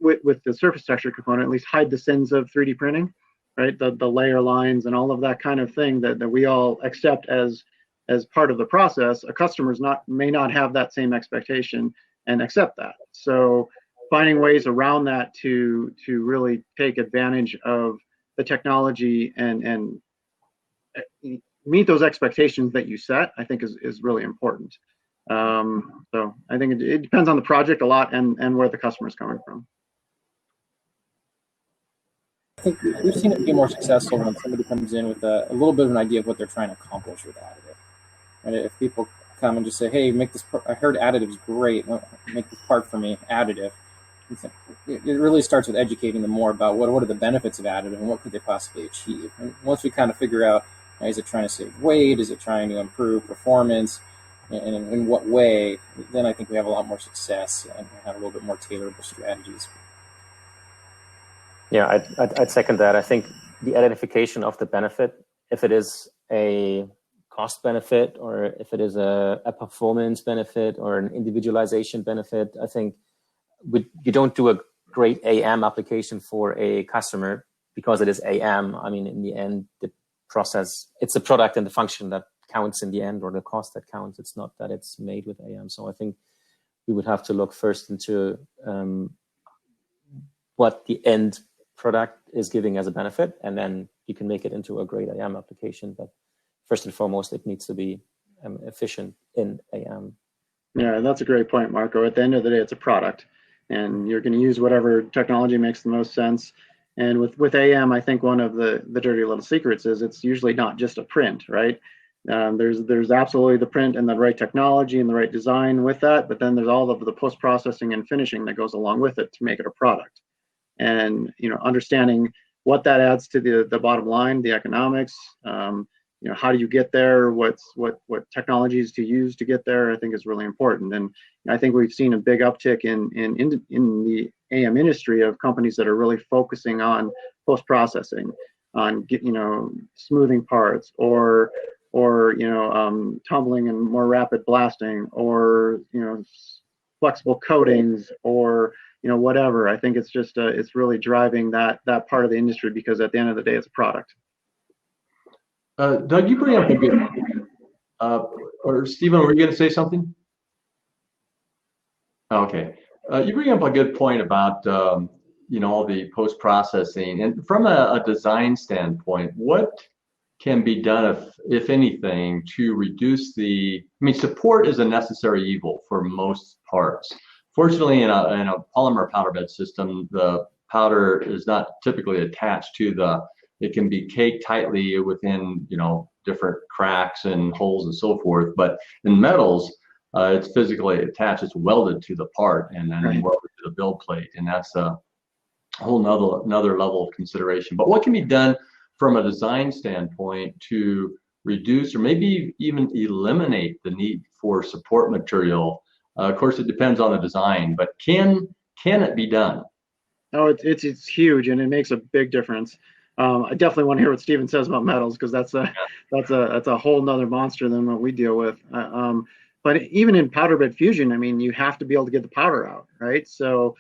with the surface texture component, at least hide the sins of 3D printing, right? The layer lines and all of that kind of thing that we all accept as part of the process. A customer's may not have that same expectation and accept that. So finding ways around that to really take advantage of the technology and meet those expectations that you set, I think is really important. So I think it depends on the project a lot and where the customer is coming from. I think we've seen it be more successful when somebody comes in with a little bit of an idea of what they're trying to accomplish with additive. And if people come and just say, "Hey, make this part, I heard additive's great. Make this part for me, additive." It really starts with educating them more about what are the benefits of additive and what could they possibly achieve. And once we kind of figure out, is it trying to save weight? Is it trying to improve performance? And in what way? Then I think we have a lot more success and have a little bit more tailorable strategies. Yeah, I'd second that. I think the identification of the benefit, if it is a cost benefit or if it is a performance benefit or an individualization benefit, I think you don't do a great AM application for a customer because it is AM. I mean, in the end, the process, it's the product and the function that counts in the end, or the cost that counts. It's not that it's made with AM. So I think we would have to look first into what the end product is giving as a benefit, and then you can make it into a great AM application. But first and foremost, it needs to be efficient in AM. Yeah, that's a great point, Marco. At the end of the day, it's a product, and you're going to use whatever technology makes the most sense. And with AM, I think one of the dirty little secrets is it's usually not just a print, right? There's absolutely the print and the right technology and the right design with that, but then there's all of the post-processing and finishing that goes along with it to make it a product. And understanding what that adds to the bottom line, the economics, how do you get there? What technologies to use to get there? I think is really important. And I think we've seen a big uptick in the AM industry of companies that are really focusing on post-processing, on smoothing parts, or tumbling and more rapid blasting, or flexible coatings, or whatever. I think it's just it's really driving that part of the industry, because at the end of the day, it's a product. Doug, you bring up a good, or Stephen, were you going to say something? Okay, you bring up a good point about all the post processing, and from a design standpoint, what can be done, if anything, to reduce support is a necessary evil for most parts. Fortunately, in a polymer powder bed system, the powder is not typically attached to it can be caked tightly within, different cracks and holes and so forth. But in metals, it's physically attached, it's welded to the part and then welded to the build plate. And that's a whole another level of consideration. But what can be done from a design standpoint to reduce or maybe even eliminate the need for support material? Of course, it depends on the design, but can it be done? Oh, it's huge, and it makes a big difference. I definitely want to hear what Stephen says about metals, because that's a whole nother monster than what we deal with. But even in powder bed fusion, I mean, you have to be able to get the powder out, right? So,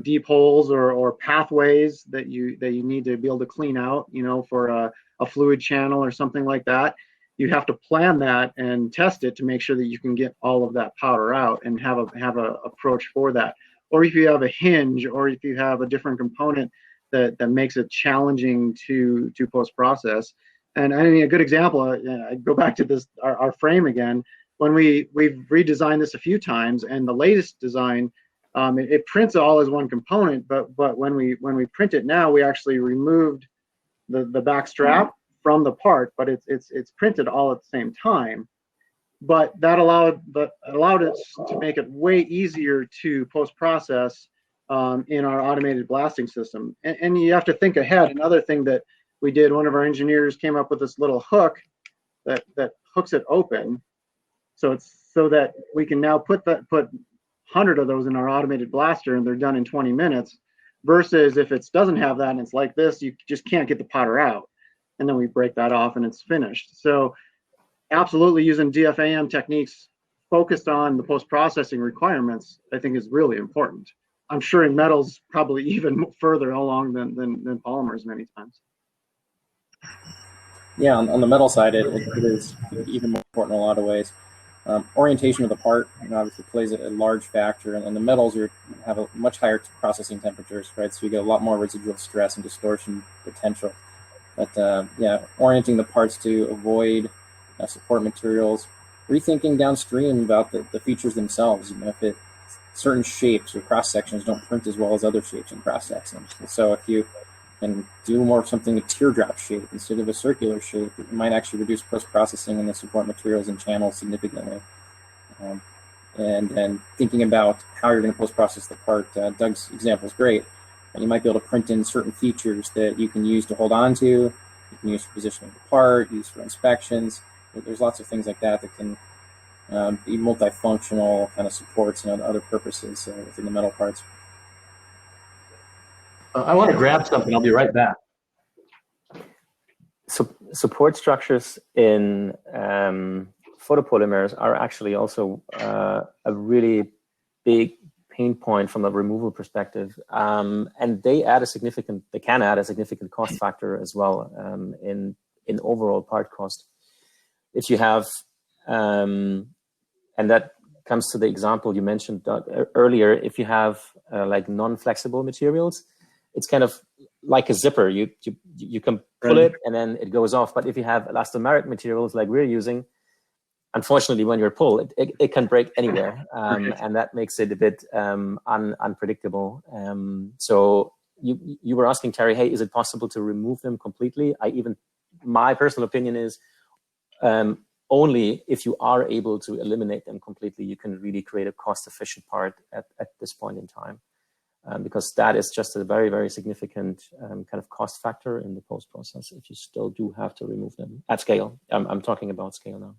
deep holes or pathways that you need to be able to clean out, for a fluid channel or something like that. You have to plan that and test it to make sure that you can get all of that powder out and have a approach for that. Or if you have a hinge, or if you have a different component that makes it challenging to post-process. And I mean, a good example, I go back to this, our frame again. When we've redesigned this a few times, and the latest design, it prints all as one component, but when we print it now, we actually removed the back strap from the part, but it's printed all at the same time. But that allowed us to make it way easier to post-process in our automated blasting system. And you have to think ahead. Another thing that we did, one of our engineers came up with this little hook that hooks it open, so that we can now put 100 of those in our automated blaster, and they're done in 20 minutes. Versus if it doesn't have that and it's like this, you just can't get the powder out, and then we break that off and it's finished. So absolutely, using DfAM techniques focused on the post-processing requirements, I think, is really important. I'm sure in metals, probably even further along than polymers many times. Yeah, on the metal side, it is even more important in a lot of ways. Orientation of the part, obviously plays a large factor, and the metals have a much higher processing temperatures, right? So you get a lot more residual stress and distortion potential. But orienting the parts to avoid support materials, rethinking downstream about the features themselves. If certain shapes or cross sections don't print as well as other shapes and cross sections. And so if you can do more of something a teardrop shape instead of a circular shape, it might actually reduce post-processing in the support materials and channels significantly. And thinking about how you're going to post-process the part, Doug's example is great. And you might be able to print in certain features that you can use to hold on to, you can use for positioning the part, use for inspections. There's lots of things like that can be multifunctional kind of supports and other purposes within the metal parts. I want to grab something. I'll be right back. So support structures in photopolymers are actually also a really big pain point from a removal perspective, and they can add a significant cost factor as well in overall part cost. If you have, and that comes to the example you mentioned earlier, if you have like non-flexible materials, it's kind of like a zipper. You can pull it and then it goes off. But if you have elastomeric materials like we're using, unfortunately, when you're pulled, it can break anywhere, and that makes it a bit unpredictable. So you were asking, Terry, hey, is it possible to remove them completely? My personal opinion is only if you are able to eliminate them completely, you can really create a cost-efficient part at this point in time. Because that is just a very, very significant kind of cost factor in the post-process if you still do have to remove them at scale. I'm talking about scale now.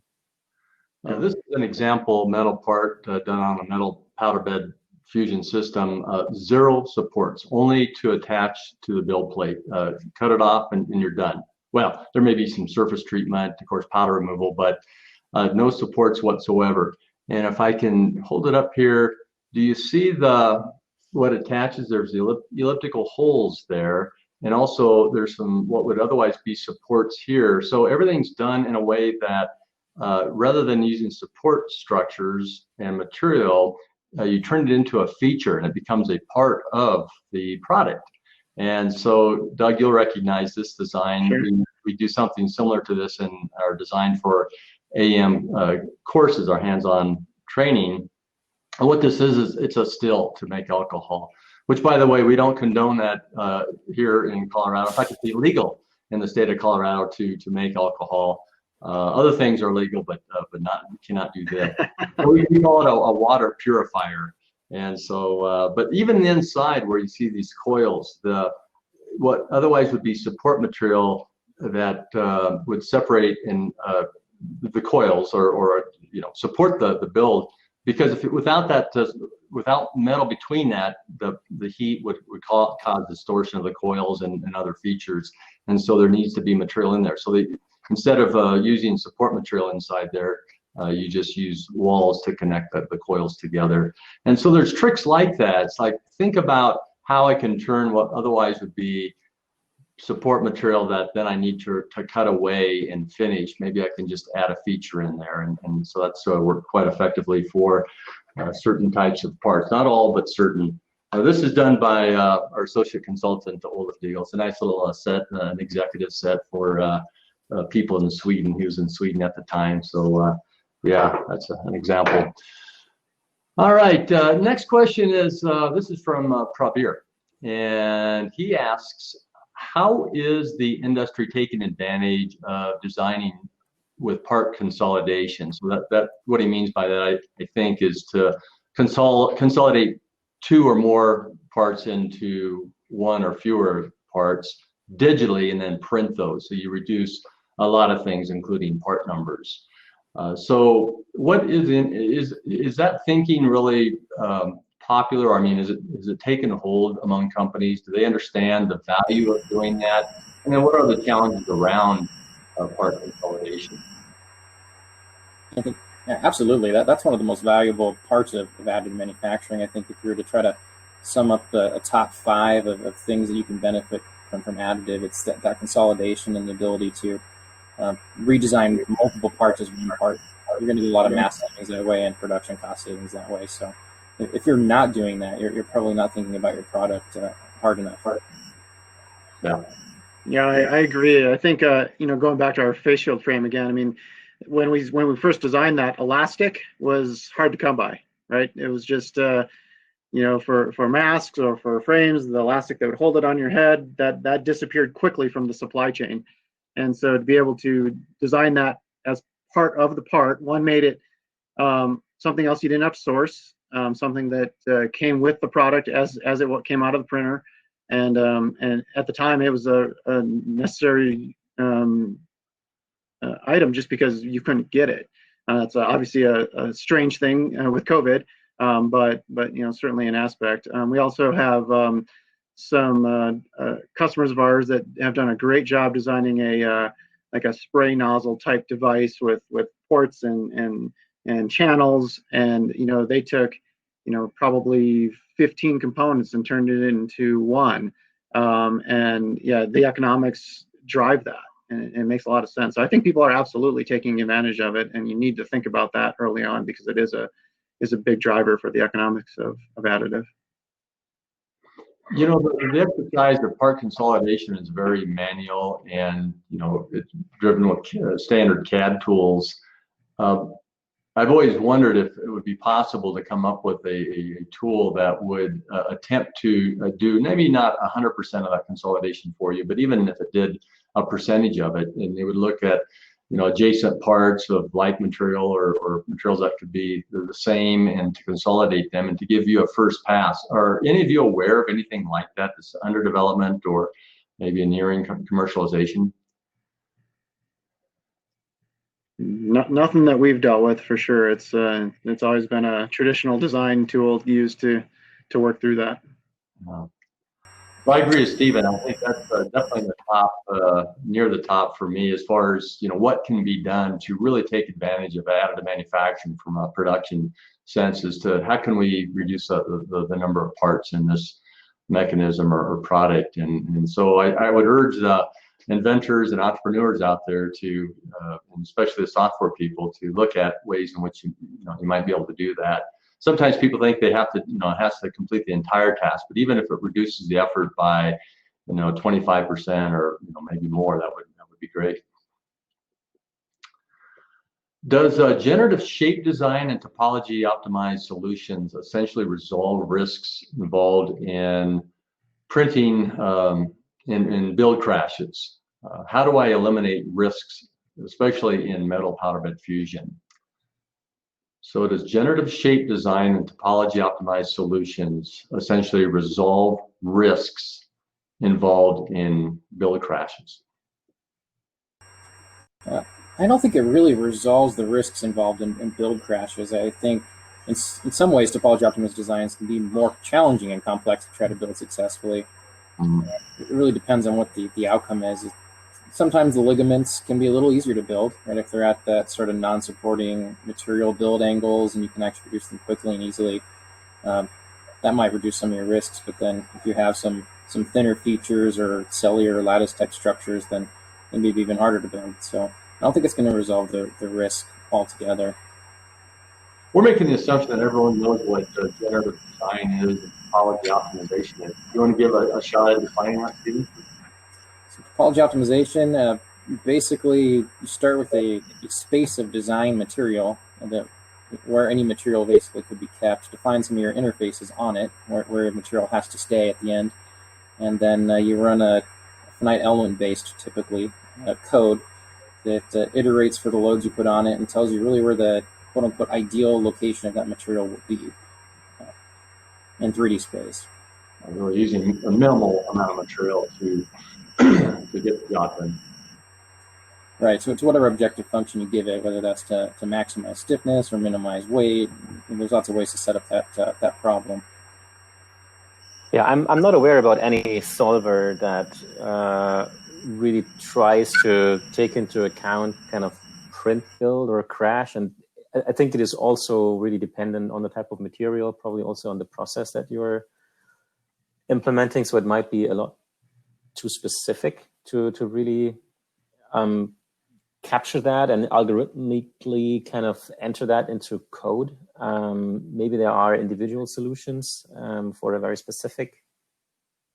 This is an example metal part done on a metal powder bed fusion system. 0 supports, only to attach to the build plate. Cut it off and you're done. Well, there may be some surface treatment, of course, powder removal, but no supports whatsoever. And if I can hold it up here, do you see what attaches? There's the elliptical holes there, and also there's some what would otherwise be supports here. So everything's done in a way that rather than using support structures and material, you turn it into a feature and it becomes a part of the product. And so, Doug, you'll recognize this design. Sure. We do something similar to this in our design for AM courses, our hands-on training. And what this is it's a still to make alcohol. which, by the way, we don't condone that here in Colorado. In fact, it's illegal in the state of Colorado to make alcohol. Other things are legal, but not, you cannot do this. So we call it a water purifier. And so, but even inside where you see these coils, what otherwise would be support material that would separate in the coils or support the build, because without metal between that, the heat would cause distortion of the coils and other features. And so there needs to be material in there. So instead of using support material inside there, you just use walls to connect the coils together. And so there's tricks like that. It's like, think about how I can turn what otherwise would be support material that then I need to cut away and finish. Maybe I can just add a feature in there. And so that's worked quite effectively for certain types of parts. Not all, but certain. This is done by our associate consultant, Olaf Deagle. It's a nice little set, an executive set for people in Sweden. He was in Sweden at the time. So yeah, that's an example. All right, next question is, this is from Prabir. And he asks, how is the industry taking advantage of designing with part consolidation? So that what he means by that, I think, is to consolidate two or more parts into one or fewer parts digitally and then print those. So you reduce a lot of things, including part numbers. So what is that thinking really popular? I mean, is it taken hold among companies? Do they understand the value of doing that? And then what are the challenges around part consolidation? I think, yeah, absolutely. That's one of the most valuable parts of additive manufacturing. I think if you were to try to sum up a top 5 of things that you can benefit from additive, it's that consolidation and the ability to redesign multiple parts as one part. You're going to do a lot of mass savings that way and production cost savings that way. So if you're not doing that, you're probably not thinking about your product hard enough. Yeah, I agree. I think going back to our face shield frame again. I mean, when we first designed that, elastic was hard to come by, right? It was just for masks or for frames, the elastic that would hold it on your head, that disappeared quickly from the supply chain. And so to be able to design that as part of the part, one made it something else you didn't have to source, something that came with the product as it came out of the printer, and at the time it was a necessary item just because you couldn't get it. It's obviously a strange thing with COVID, but certainly an aspect. We also have some customers of ours that have done a great job designing a spray nozzle type device with ports and channels, and they took probably 15 components and turned it into one, and yeah, the economics drive that, and it makes a lot of sense. So I think people are absolutely taking advantage of it, and you need to think about that early on because it is a big driver for the economics of additive. The exercise of part consolidation is very manual, and it's driven with standard CAD tools. I've always wondered if it would be possible to come up with a tool that would attempt to do maybe not 100% of that consolidation for you, but even if it did a percentage of it, and it would look at adjacent parts of like material or materials that could be the same, and to consolidate them and to give you a first pass. Are any of you aware of anything like that that's under development or maybe nearing commercialization? Nothing that we've dealt with for sure. It's always been a traditional design tool used to work through that. Well, I agree with Stephen. I think that's definitely the top, near the top for me, as far as what can be done to really take advantage of additive manufacturing from a production sense, as to how can we reduce the number of parts in this mechanism or product. And so I would urge the inventors and entrepreneurs out there to, and especially the software people, to look at ways in which you might be able to do that. Sometimes people think they have to, it has to complete the entire task, but even if it reduces the effort by, 25% or maybe more, that would be great. Does generative shape design and topology optimized solutions essentially resolve risks involved in printing in build crashes? How do I eliminate risks, especially in metal powder bed fusion? So does generative shape design and topology optimized solutions essentially resolve risks involved in build crashes? I don't think it really resolves the risks involved in build crashes. I think in some ways topology optimized designs can be more challenging and complex to try to build successfully. It really depends on what the outcome is. Sometimes the ligaments can be a little easier to build, right? If they're at that sort of non-supporting material build angles and you can actually produce them quickly and easily, that might reduce some of your risks. But then if you have some thinner features or cellular lattice type structures, then it may be even harder to build. So I don't think it's going to resolve the risk altogether. We're making the assumption that everyone knows what generative design is and topology optimization is. You want to give a shot at defining that, Stephen? So topology optimization, basically you start with a space of design material where any material basically could be kept, define some of your interfaces on it, where material has to stay at the end, and then you run a finite element-based, typically, code that iterates for the loads you put on it and tells you really where the quote-unquote ideal location of that material will be in 3D space. We're using a minimal amount of material to get the job done. Right, so it's whatever objective function you give it, whether that's to maximize stiffness or minimize weight. And there's lots of ways to set up that problem. Yeah, I'm not aware about any solver that really tries to take into account kind of print build or crash. And I think it is also really dependent on the type of material, probably also on the process that you're implementing. So it might be a lot too specific to really capture that and algorithmically kind of enter that into code. Maybe there are individual solutions for a very specific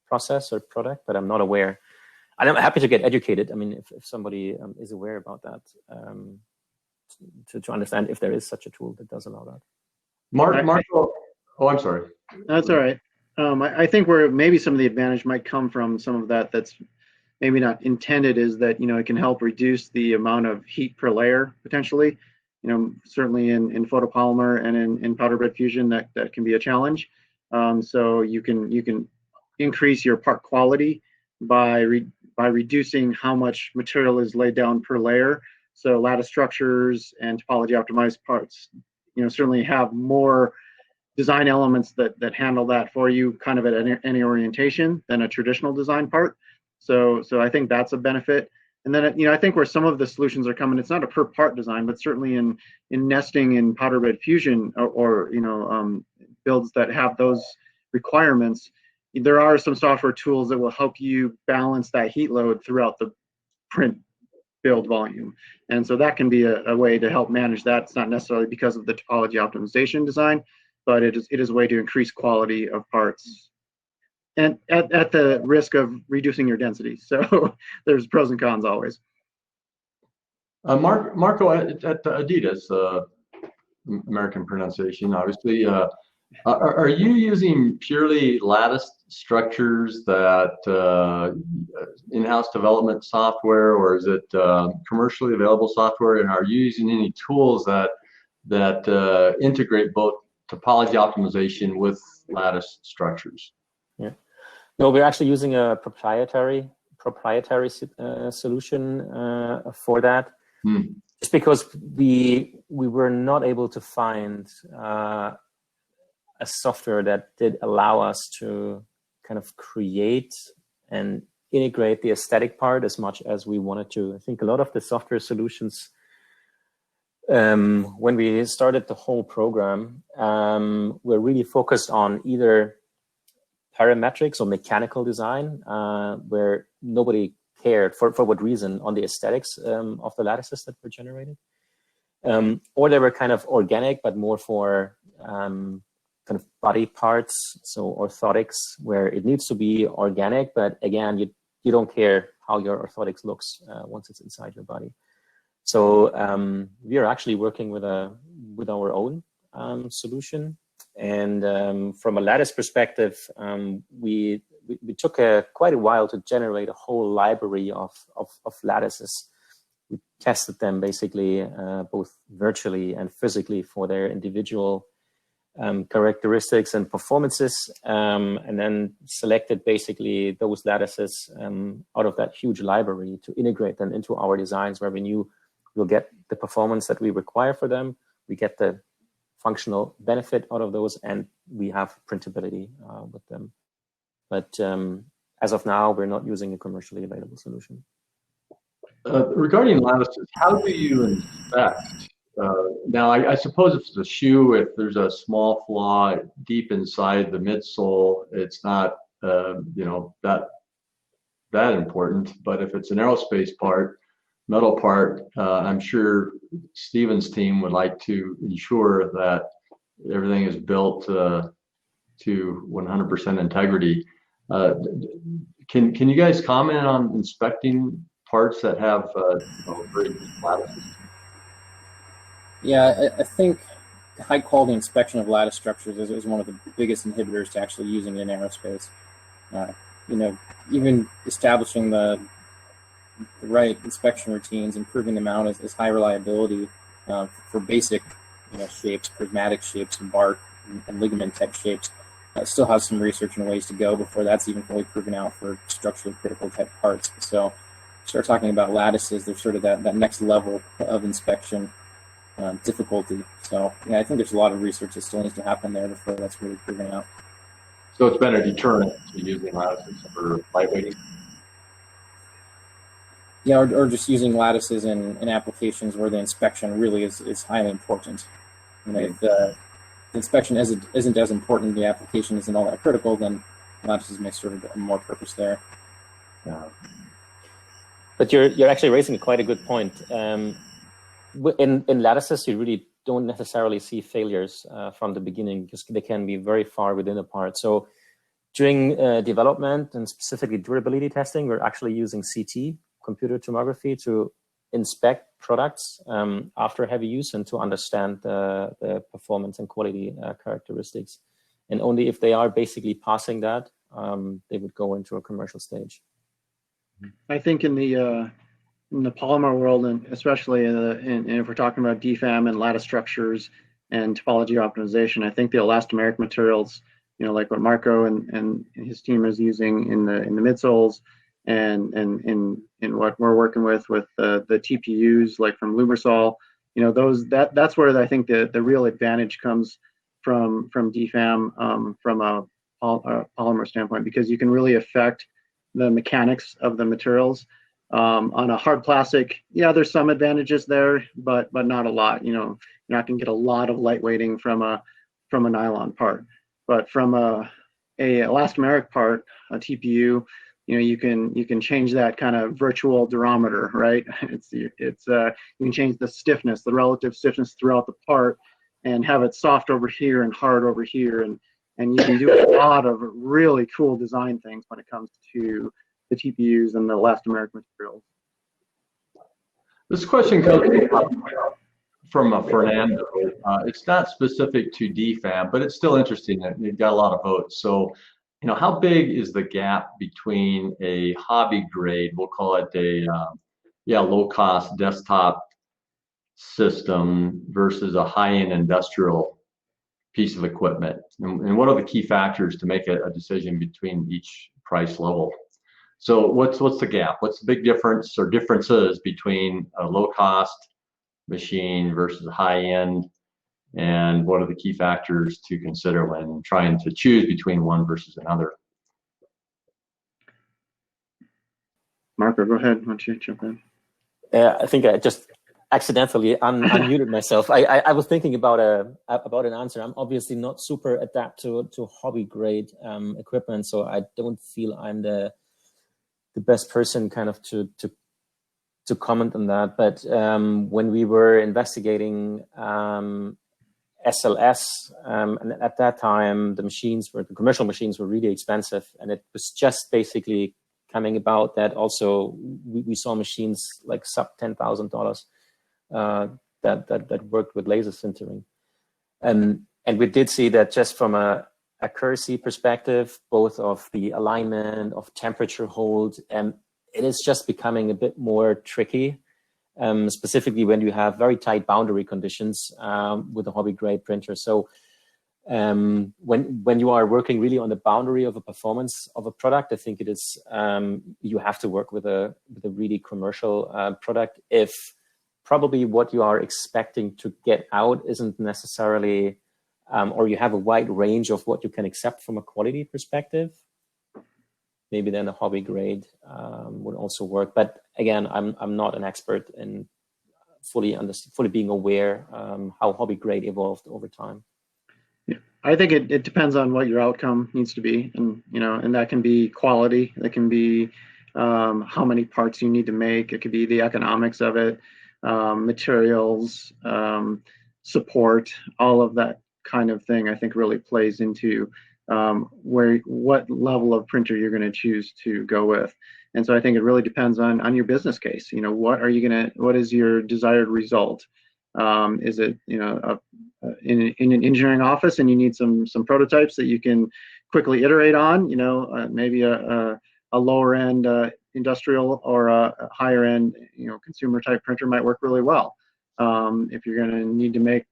process or product, but I'm not aware. And I'm happy to get educated. I mean, if somebody is aware about that, to understand if there is such a tool that does allow that. Marco, oh, I'm sorry. That's all right. I think where maybe some of the advantage might come from some of that's maybe not intended is that, it can help reduce the amount of heat per layer potentially. Certainly in photopolymer and in powder bed fusion that can be a challenge. So you can increase your part quality by reducing how much material is laid down per layer. So lattice structures and topology optimized parts, certainly have more design elements that handle that for you kind of at any orientation than a traditional design part. So I think that's a benefit. And then, I think where some of the solutions are coming, it's not a per part design, but certainly in nesting in powder bed fusion or builds that have those requirements, there are some software tools that will help you balance that heat load throughout the print build volume. And so that can be a way to help manage that. It's not necessarily because of the topology optimization design, but it is a way to increase quality of parts and at the risk of reducing your density. So there's pros and cons always. Marco, at Adidas, American pronunciation, obviously, are you using purely lattice structures that in-house development software, or is it commercially available software? And are you using any tools that integrate both topology optimization with lattice structures? Yeah. No, we're actually using a proprietary solution for that. Just because we were not able to find a software that did allow us to kind of create and integrate the aesthetic part as much as we wanted to. I think a lot of the software solutions, when we started the whole program, we're really focused on either parametrics or mechanical design, where nobody cared for what reason on the aesthetics of the lattices that were generated, or they were kind of organic, but more for kind of body parts, so orthotics, where it needs to be organic, but again, you don't care how your orthotics looks once it's inside your body. So we are actually working with our own solution. And from a lattice perspective, we took quite a while to generate a whole library of lattices. We tested them basically both virtually and physically for their individual characteristics and performances, and then selected basically those lattices out of that huge library to integrate them into our designs, where we knew we'll get the performance that we require for them, we get the functional benefit out of those, and we have printability with them. But as of now, we're not using a commercially available solution. Regarding lattices, how do you inspect? Now, I suppose if it's a shoe, if there's a small flaw deep inside the midsole, it's not that important. But if it's an aerospace part, metal part, I'm sure Steven's team would like to ensure that everything is built to 100% integrity. Can you guys comment on inspecting parts that have very deep lattices? Yeah, I think high quality inspection of lattice structures is one of the biggest inhibitors to actually using it in aerospace. Even establishing the right inspection routines, improving them out as high reliability for basic shapes, prismatic shapes, and bark and ligament type shapes. Still have some research and ways to go before that's even fully proven out for structurally critical type parts. So start talking about lattices, there's sort of that next level of inspection difficulty. So yeah, I think there's a lot of research that still needs to happen there before that's really proven out. So it's been a deterrent to using lattices for lightweighting? Yeah, or just using lattices in applications where the inspection really is highly important. If the inspection isn't as important, the application isn't all that critical, then lattices may serve more purpose there. But you're actually raising quite a good point. In lattices, you really don't necessarily see failures from the beginning because they can be very far within a part. So during development and specifically durability testing, we're actually using CT, computer tomography, to inspect products after heavy use and to understand the performance and quality characteristics. And only if they are basically passing that, they would go into a commercial stage. I think in the polymer world, and especially and if we're talking about DfAM and lattice structures and topology optimization, I think the elastomeric materials, like what Marco and his team is using in the midsoles, and in what we're working with the TPUs, like from Lubersol, that's where I think the real advantage comes from DfAM from a polymer standpoint, because you can really affect the mechanics of the materials. On a hard plastic, yeah, there's some advantages there, but not a lot. You're not going to get a lot of lightweighting from a nylon part. But from a elastomeric part, a TPU, you can change that kind of virtual durometer, right? You can change the stiffness, the relative stiffness throughout the part, and have it soft over here and hard over here, and you can do a lot of really cool design things when it comes to the TPUs and the elastomeric materials. This question comes from Fernando. It's not specific to DfAM, but it's still interesting. It got a lot of votes. So, how big is the gap between a hobby grade, we'll call it a low-cost desktop system, versus a high-end industrial piece of equipment? And what are the key factors to make a decision between each price level? So what's the gap? What's the big difference or differences between a low-cost machine versus a high-end? And what are the key factors to consider when trying to choose between one versus another? Marco, go ahead. Why don't you jump in? I think I just accidentally unmuted myself. I was thinking about an answer. I'm obviously not super adept to hobby grade equipment, so I don't feel I'm the best person kind of to comment on that. But when we were investigating SLS, and at that time the commercial machines were really expensive, and it was just basically coming about that also we saw machines like sub $10,000 that worked with laser sintering. And we did see that just from a accuracy perspective, both of the alignment, of temperature hold, and it is just becoming a bit more tricky, specifically when you have very tight boundary conditions with a hobby grade printer. So when you are working really on the boundary of a performance of a product, I think it is you have to work with a really commercial product if probably what you are expecting to get out isn't necessarily or you have a wide range of what you can accept from a quality perspective. Maybe then a hobby grade would also work. But again, I'm not an expert in fully being aware how hobby grade evolved over time. Yeah, I think it depends on what your outcome needs to be, and and that can be quality, that can be how many parts you need to make, it could be the economics of it, materials, support, all of that kind of thing. I think really plays into what level of printer you're going to choose to go with. And so I think it really depends on your business case. What is your desired result? Is it in an engineering office and you need some prototypes that you can quickly iterate on? Maybe a lower end industrial or a higher end consumer type printer might work really well. If you're going to need to make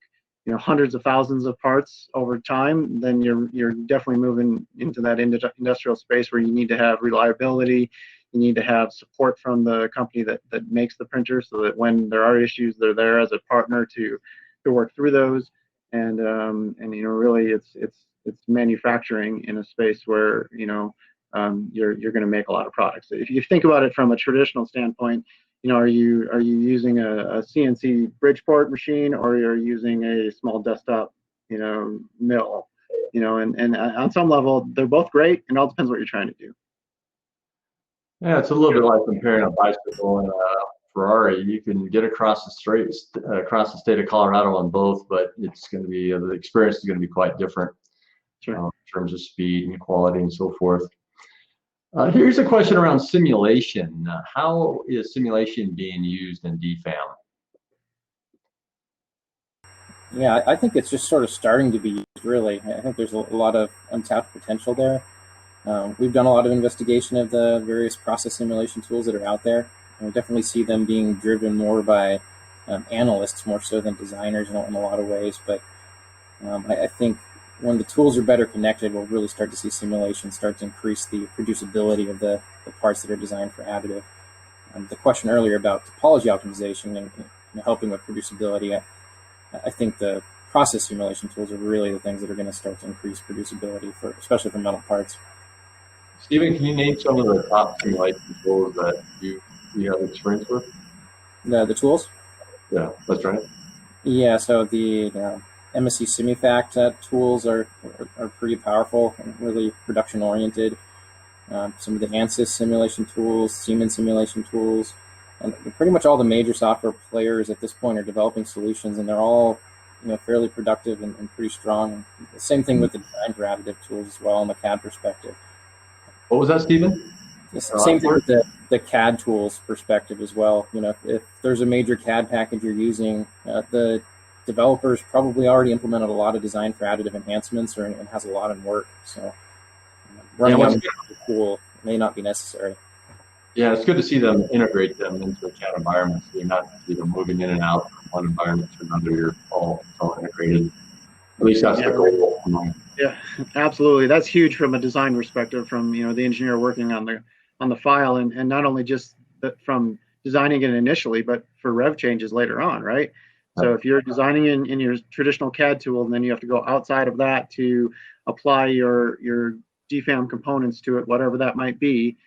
hundreds of thousands of parts over time, then you're definitely moving into that industrial space where you need to have reliability. You need to have support from the company that makes the printer, so that when there are issues, they're there as a partner to work through those. And really it's manufacturing in a space where you're going to make a lot of products. If you think about it from a traditional standpoint, are you using a CNC Bridgeport machine, or you're using a small desktop mill? And on some level they're both great, and it all depends what you're trying to do. Yeah, it's a little bit like comparing a bicycle and a Ferrari. You can get across the state of Colorado on both, but it's going to be the experience is going to be quite different. Sure. In terms of speed and quality and so forth. Here's a question around simulation. How is simulation being used in DfAM? Yeah, I think it's just sort of starting to be used, really. I think there's a lot of untapped potential there. We've done a lot of investigation of the various process simulation tools that are out there, and we definitely see them being driven more by analysts more so than designers in a lot of ways. But I think when the tools are better connected, we'll really start to see simulation start to increase the producibility of the parts that are designed for additive. The question earlier about topology optimization and helping with producibility, I think the process simulation tools are really the things that are going to start to increase producibility, especially for metal parts. Stephen, can you name some of the top simulation tools that you have experience with? The tools? Yeah, that's right. Yeah, so the MSC SimiFact tools are pretty powerful and really production oriented. Some of the ANSYS simulation tools, Siemens simulation tools, and pretty much all the major software players at this point are developing solutions, and they're all fairly productive and pretty strong. The same thing with the design for additive tools as well on the CAD perspective. What was that, Stephen? Same thing with the CAD tools perspective as well. If there's a major CAD package you're using, the developers probably already implemented a lot of design for additive enhancements and has a lot in work. So running out of the tool may not be necessary. Yeah, it's good to see them integrate them into a CAD environment, so you're not moving in and out from one environment to another. You're all integrated. At least that's the goal. Yeah, absolutely. That's huge from a design perspective, from the engineer working on the file, and not only just from designing it initially, but for rev changes later on, right? So if you're designing in your traditional CAD tool, and then you have to go outside of that to apply your DfAM components to it, whatever that might be.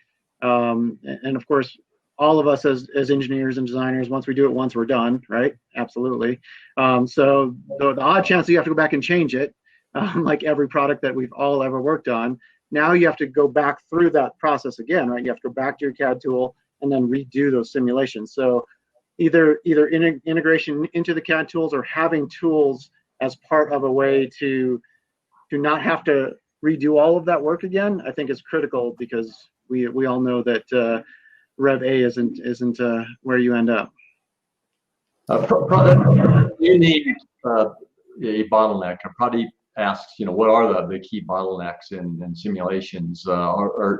And of course, all of us as engineers and designers, once we do it once, we're done, right? Absolutely. So the odd chance that you have to go back and change it, like every product that we've all ever worked on, now you have to go back through that process again, right? You have to go back to your CAD tool and then redo those simulations. So either integration into the CAD tools, or having tools as part of a way to not have to redo all of that work again, I think is critical, because we all know that Rev A isn't where you end up. You need a bottleneck. Pradeep asks, what are the key bottlenecks in simulations?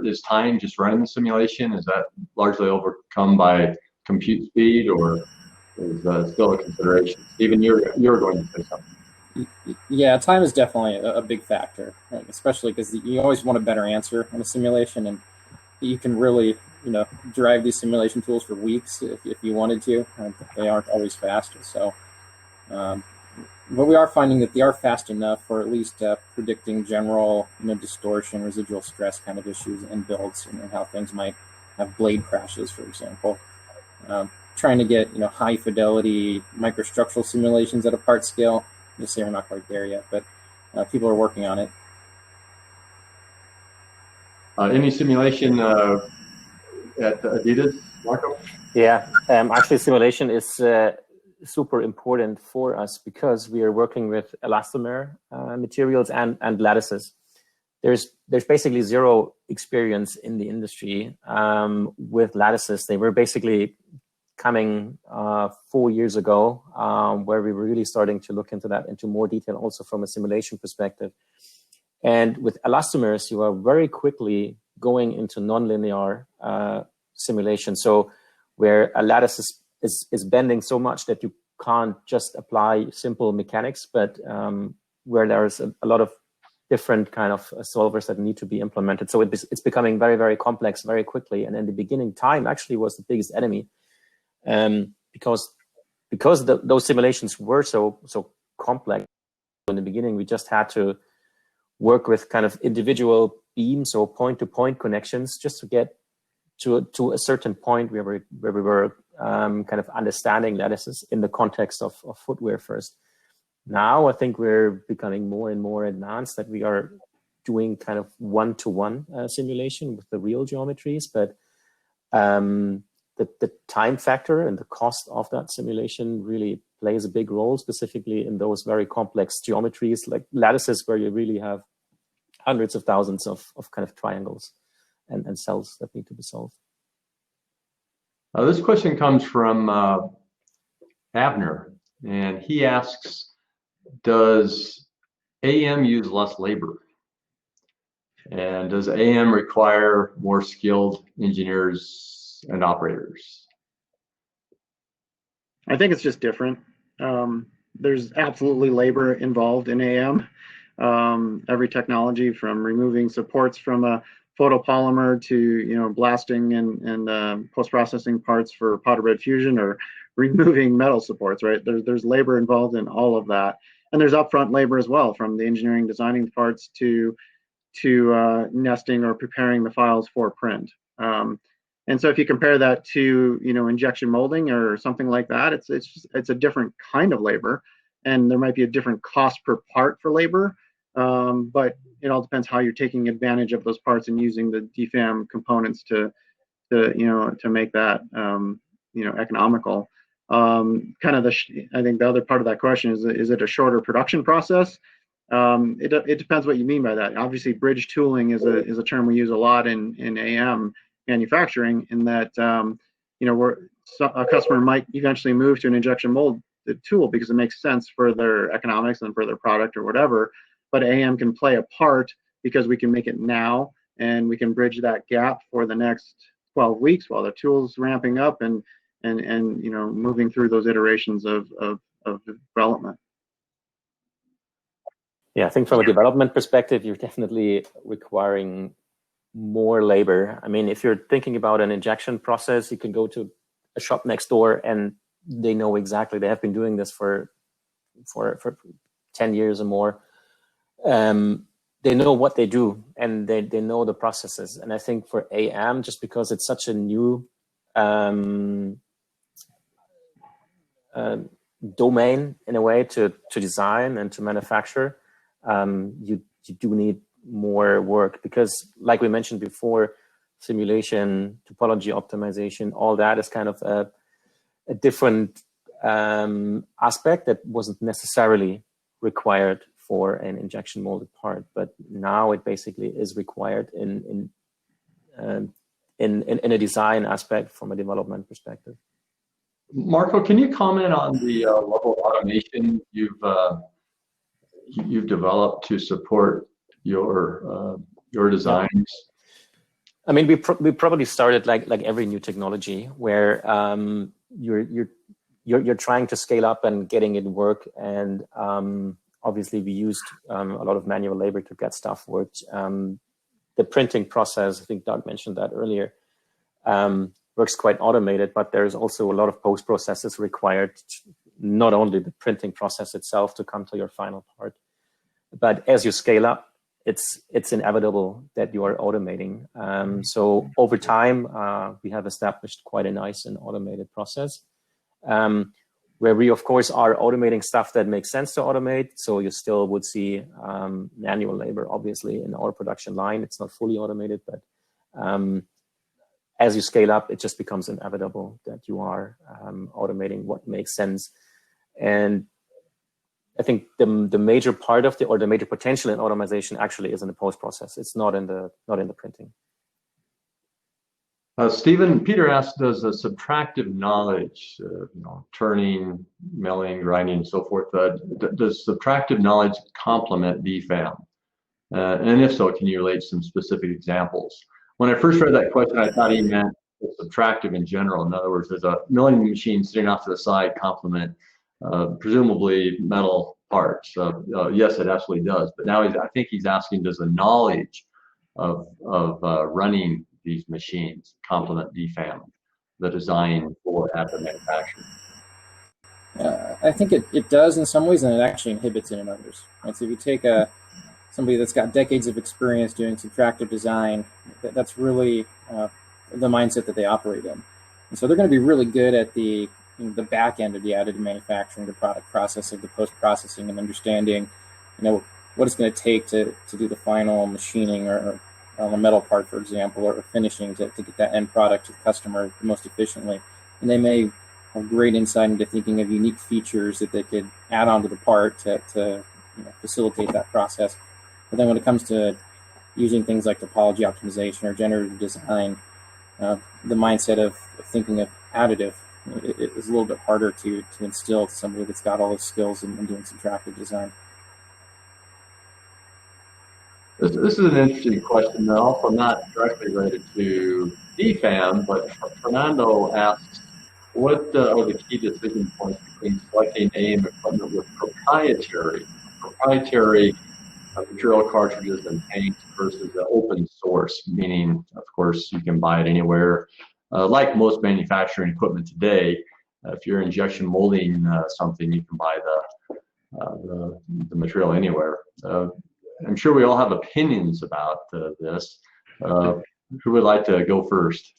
Is time just running the simulation? Is that largely overcome by compute speed, or is still a consideration? Stephen, you're going to say something. Yeah, time is definitely a big factor, right? Especially because you always want a better answer in a simulation, and you can really, drive these simulation tools for weeks if you wanted to. They aren't always fast. So, but we are finding that they are fast enough for at least predicting general, distortion, residual stress kind of issues in builds, and how things might have blade crashes, for example. Trying to get, high fidelity microstructural simulations at a part scale. Just say we're not quite there yet, but people are working on it. Any simulation at Adidas, Marco? Yeah, actually simulation is super important for us because we are working with elastomer materials and lattices. There's basically zero experience in the industry with lattices. They were basically coming 4 years ago, where we were really starting to look into that into more detail, also from a simulation perspective. And with elastomers, you are very quickly going into nonlinear simulation. So where a lattice is bending so much that you can't just apply simple mechanics, but where there's a lot of different kind of solvers that need to be implemented. So it's becoming very, very complex very quickly. And in the beginning, time actually was the biggest enemy, because those simulations were so complex. In the beginning, we just had to work with kind of individual beams or point-to-point connections just to get to a certain point where we were kind of understanding lattices in the context of footwear first. Now I think we're becoming more and more advanced, that we are doing kind of one-to-one simulation with the real geometries, but the time factor and the cost of that simulation really plays a big role, specifically in those very complex geometries like lattices, where you really have hundreds of thousands of kind of triangles and cells that need to be solved. This question comes from Abner, and he asks, does AM use less labor? And does AM require more skilled engineers and operators? I think it's just different. There's absolutely labor involved in AM. Every technology, from removing supports from a photopolymer to blasting and post-processing parts for powder bed fusion, or removing metal supports, right? There's labor involved in all of that, and there's upfront labor as well, from the engineering designing parts to nesting or preparing the files for print. And so if you compare that to injection molding or something like that, it's a different kind of labor, and there might be a different cost per part for labor. But it all depends how you're taking advantage of those parts and using the DfAM components to make that economical. I think the other part of that question is it a shorter production process? It depends what you mean by that. Obviously, bridge tooling is a term we use a lot in AM manufacturing, in that a customer might eventually move to an injection mold tool because it makes sense for their economics and for their product or whatever. But AM can play a part because we can make it now, and we can bridge that gap for the next 12 weeks while the tool's ramping up and moving through those iterations of development. Yeah, I think from a development perspective, you're definitely requiring more labor. I mean, if you're thinking about an injection process, you can go to a shop next door and they know exactly. They have been doing this for 10 years or more. They know what they do, and they know the processes. And I think for AM, just because it's such a new domain in a way to design and to manufacture, you do need more work, because like we mentioned before, simulation, topology optimization, all that is kind of a different aspect that wasn't necessarily required for an injection molded part, but now it basically is required in a design aspect from a development perspective. Marco, can you comment on the level of automation you've developed to support your designs? I mean, we probably started like every new technology, where you're trying to scale up and getting it work, and obviously we used a lot of manual labor to get stuff worked. The printing process, I think Doug mentioned that earlier, works quite automated, but there's also a lot of post processes required, not only the printing process itself to come to your final part, but as you scale up, it's inevitable that you are automating. So over time, we have established quite a nice and automated process, where we, of course, are automating stuff that makes sense to automate. So you still would see manual labor, obviously, in our production line. It's not fully automated, but as you scale up, it just becomes inevitable that you are automating what makes sense. And I think the major part of the major potential in automation actually is in the post process. It's not in the printing. Stephen, Peter asked, does a subtractive knowledge, turning, milling, grinding, and so forth, does subtractive knowledge complement DfAM? And if so, can you relate some specific examples? When I first read that question, I thought he meant subtractive in general. In other words, there's a milling machine sitting off to the side, complement presumably metal parts. Yes, it absolutely does. But now I think he's asking, does the knowledge of running these machines complement DfAM, the design for additive manufacturing? I think it does in some ways, and it actually inhibits it in others. Right? So if you take somebody that's got decades of experience doing subtractive design, that's really the mindset that they operate in. And so they're going to be really good at the back end of the additive manufacturing, the product processing, the post-processing, and understanding, what it's going to take to do the final machining or on a metal part, for example, or finishing to get that end product to the customer most efficiently. And they may have great insight into thinking of unique features that they could add onto the part to facilitate that process. But then when it comes to using things like topology optimization or generative design, the mindset of thinking of additive is a little bit harder to instill to somebody that's got all those skills in doing subtractive design. This is an interesting question, though, also not directly related to DfAM, but Fernando asks, what are the key decision points between selecting AIM equipment with proprietary material cartridges and tanks versus the open source, meaning, of course, you can buy it anywhere. Like most manufacturing equipment today, if you're injection molding something, you can buy the material anywhere. I'm sure we all have opinions about this. Who would like to go first?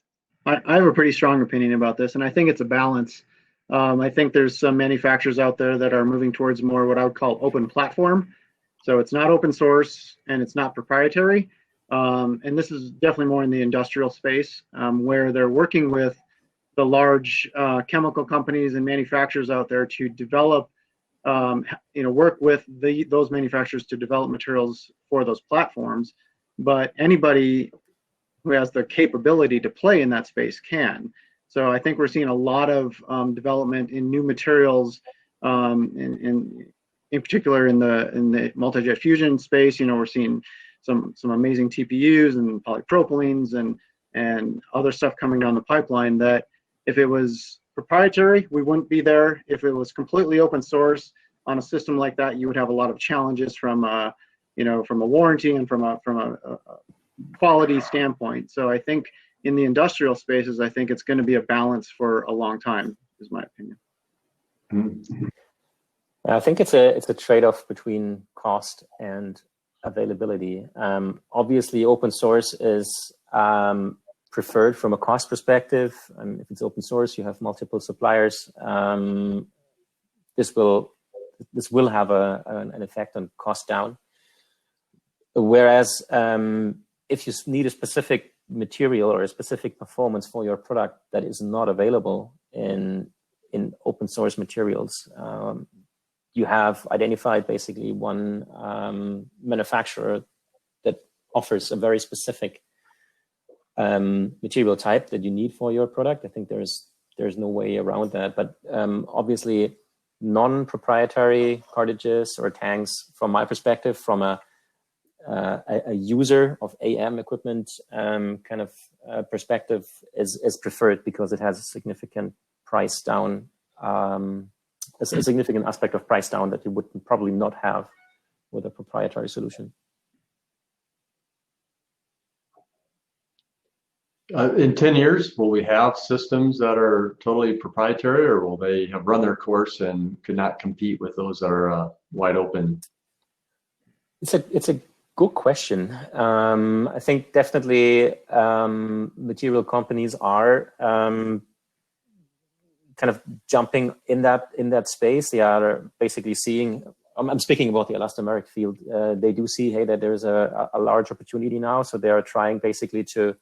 I have a pretty strong opinion about this, and I think it's a balance. I think there's some manufacturers out there that are moving towards more what I would call open platform. So it's not open source and it's not proprietary. And this is definitely more in the industrial space, where they're working with the large chemical companies and manufacturers out there to develop, work with those manufacturers to develop materials for those platforms. But anybody who has the capability to play in that space can. So I think we're seeing a lot of development in new materials, in particular in the multi-jet fusion space. We're seeing some amazing TPUs and polypropylenes and other stuff coming down the pipeline that if it was proprietary, we wouldn't be there. If it was completely open source on a system like that, you would have a lot of challenges from a warranty and from a quality standpoint. So I think in the industrial spaces, I think it's going to be a balance for a long time, is my opinion. Mm-hmm. I think it's a trade-off between cost and availability. Obviously, open source is preferred from a cost perspective. If it's open source, you have multiple suppliers. This will have an effect on cost down. Whereas if you need a specific material or a specific performance for your product that is not available in open source materials, you have identified basically one manufacturer that offers a very specific material type that you need for your product. I think there's there's no way around that. But obviously, non-proprietary cartridges or tanks, from my perspective, from a user of AM equipment kind of perspective, is preferred because it has a significant price down, a significant aspect of price down that you would probably not have with a proprietary solution. In 10 years, will we have systems that are totally proprietary, or will they have run their course and could not compete with those that are wide open? It's a good question. I think definitely material companies are kind of jumping in that space. They are basically seeing. I'm speaking about the elastomeric field. They do see, hey, that there's a large opportunity now, so they are trying basically to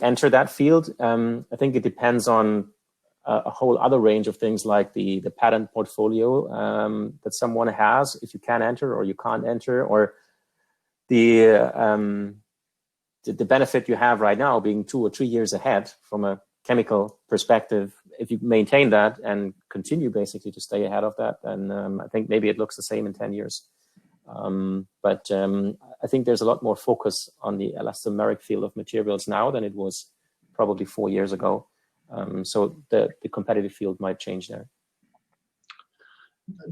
enter that field. I think it depends on a whole other range of things, like the patent portfolio that someone has, if you can enter or you can't enter, or the benefit you have right now being 2 or 3 years ahead from a chemical perspective. If you maintain that and continue basically to stay ahead of that, then I think maybe it looks the same in 10 years. But I think there's a lot more focus on the elastomeric field of materials now than it was probably 4 years ago. So the competitive field might change there.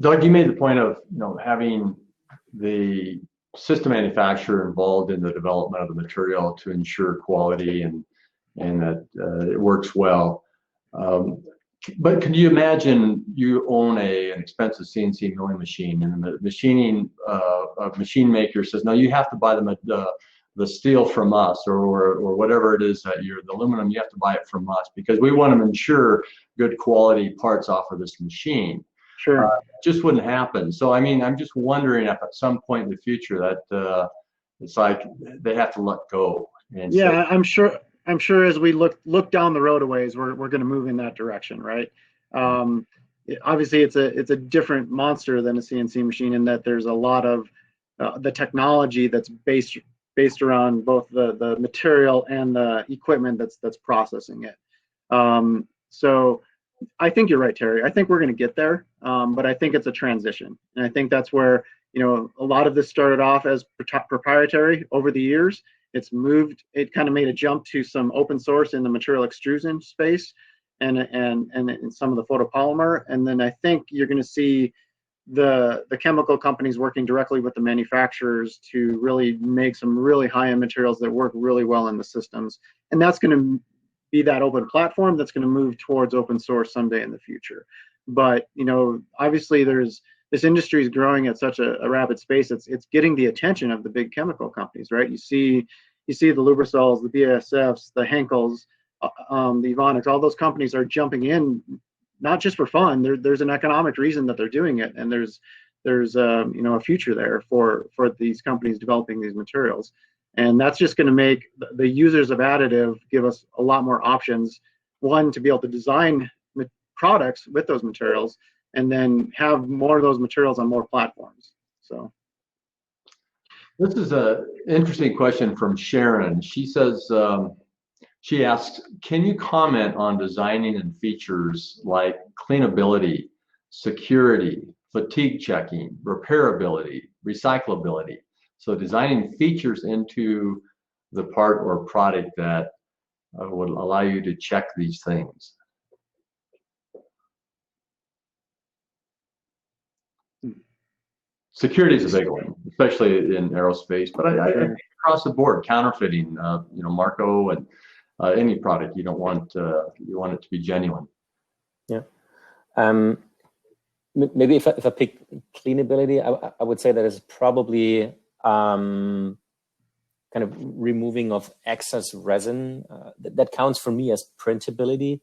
Doug, you made the point of having the system manufacturer involved in the development of the material to ensure quality and that it works well. But can you imagine you own an expensive CNC milling machine, and the machine maker says, no, you have to buy the steel from us, or whatever it is that the aluminum, you have to buy it from us because we want to ensure good quality parts off of this machine. Sure. Just wouldn't happen. So I mean, I'm just wondering if at some point in the future that it's like they have to let go. And yeah, so, I'm sure as we look down the road a ways, we're going to move in that direction, right? Obviously, it's a different monster than a CNC machine in that there's a lot of the technology that's based around both the material and the equipment that's processing it. So I think you're right, Terry. I think we're going to get there, but I think it's a transition, and I think that's where a lot of this started off as proprietary over the years. It's moved. It kind of made a jump to some open source in the material extrusion space, and in some of the photopolymer. And then I think you're going to see the chemical companies working directly with the manufacturers to really make some really high-end materials that work really well in the systems. And that's going to be that open platform that's going to move towards open source someday in the future. But obviously this industry is growing at such a rapid space. It's getting the attention of the big chemical companies, right? You see the Lubrisols, the BASFs, the Henkels, the Evonik. All those companies are jumping in, not just for fun. There's an economic reason that they're doing it, and there's a future there for these companies developing these materials. And that's just going to make the users of additive give us a lot more options. One, to be able to design products with those materials, and then have more of those materials on more platforms. So this is an interesting question from Sharon. She says, she asks, can you comment on designing and features like cleanability, security, fatigue checking, repairability, recyclability? So designing features into the part or product that would allow you to check these things. Security is a big one, especially in aerospace, but I think across the board, counterfeiting, Marco, and any product you don't want, you want it to be genuine. Yeah. Maybe if I pick cleanability, I would say that is probably kind of removing of excess resin. That counts for me as printability.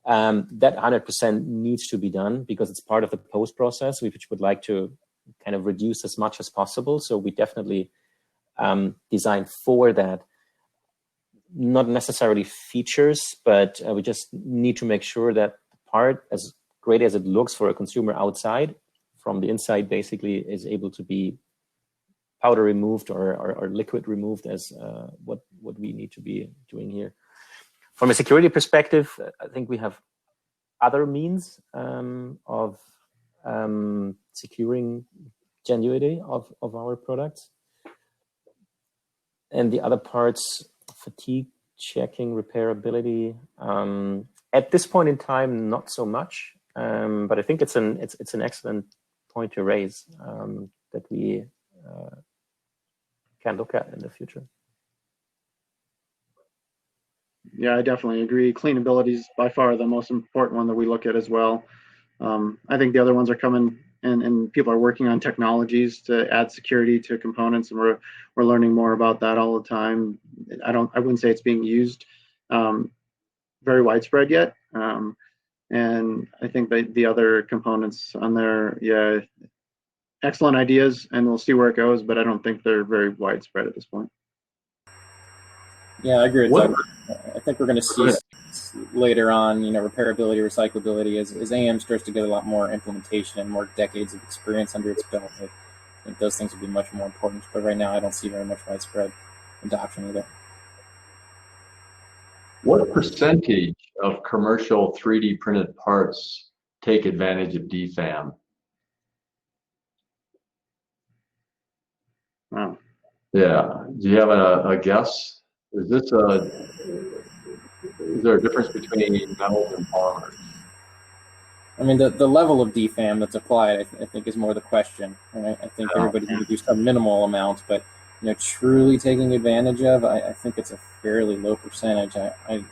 That 100% needs to be done because it's part of the post process, which would like to kind of reduce as much as possible. So we definitely design for that. Not necessarily features, but we just need to make sure that the part, as great as it looks for a consumer outside, from the inside basically is able to be powder removed or liquid removed as what we need to be doing here. From a security perspective, I think we have other means of securing genuinity of our products. And the other parts, fatigue checking, repairability, at this point in time, not so much. But I think it's an excellent point to raise that we can look at in the future. Yeah, I definitely agree. Cleanability is by far the most important one that we look at as well. I think the other ones are coming, and people are working on technologies to add security to components, and we're learning more about that all the time. I wouldn't say it's being used very widespread yet. And I think the other components on there, yeah, excellent ideas, and we'll see where it goes, but I don't think they're very widespread at this point. Yeah, I agree with Doug. I think we're going to see later on, repairability, recyclability, as AM starts to get a lot more implementation and more decades of experience under its belt. I think those things will be much more important. But right now, I don't see very much widespread adoption either. What percentage of commercial 3D printed parts take advantage of DfAM? Wow. Yeah. Do you have a guess? Is there a difference between metals and polymers? I mean, the level of DfAM that's applied, I think, is more the question. Right? I think everybody's going to do some minimal amount, but truly taking advantage of, I think it's a fairly low percentage.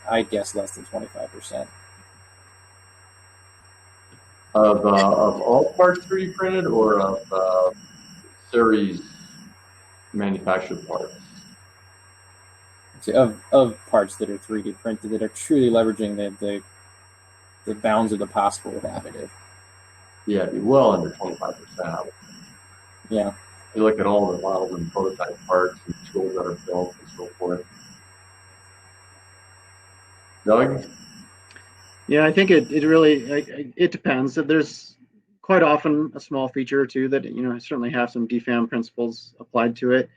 I guess less than 25%. Of all parts 3D printed, or of series manufactured parts? Of parts that are 3D printed, that are truly leveraging the bounds of the possible with additive. Yeah, it'd be well under 25%. Yeah. You look at all the models and prototype parts and tools that are built and so forth. Doug? Yeah, I think it really depends. There's quite often a small feature or two that certainly have some DfAM principles applied to it.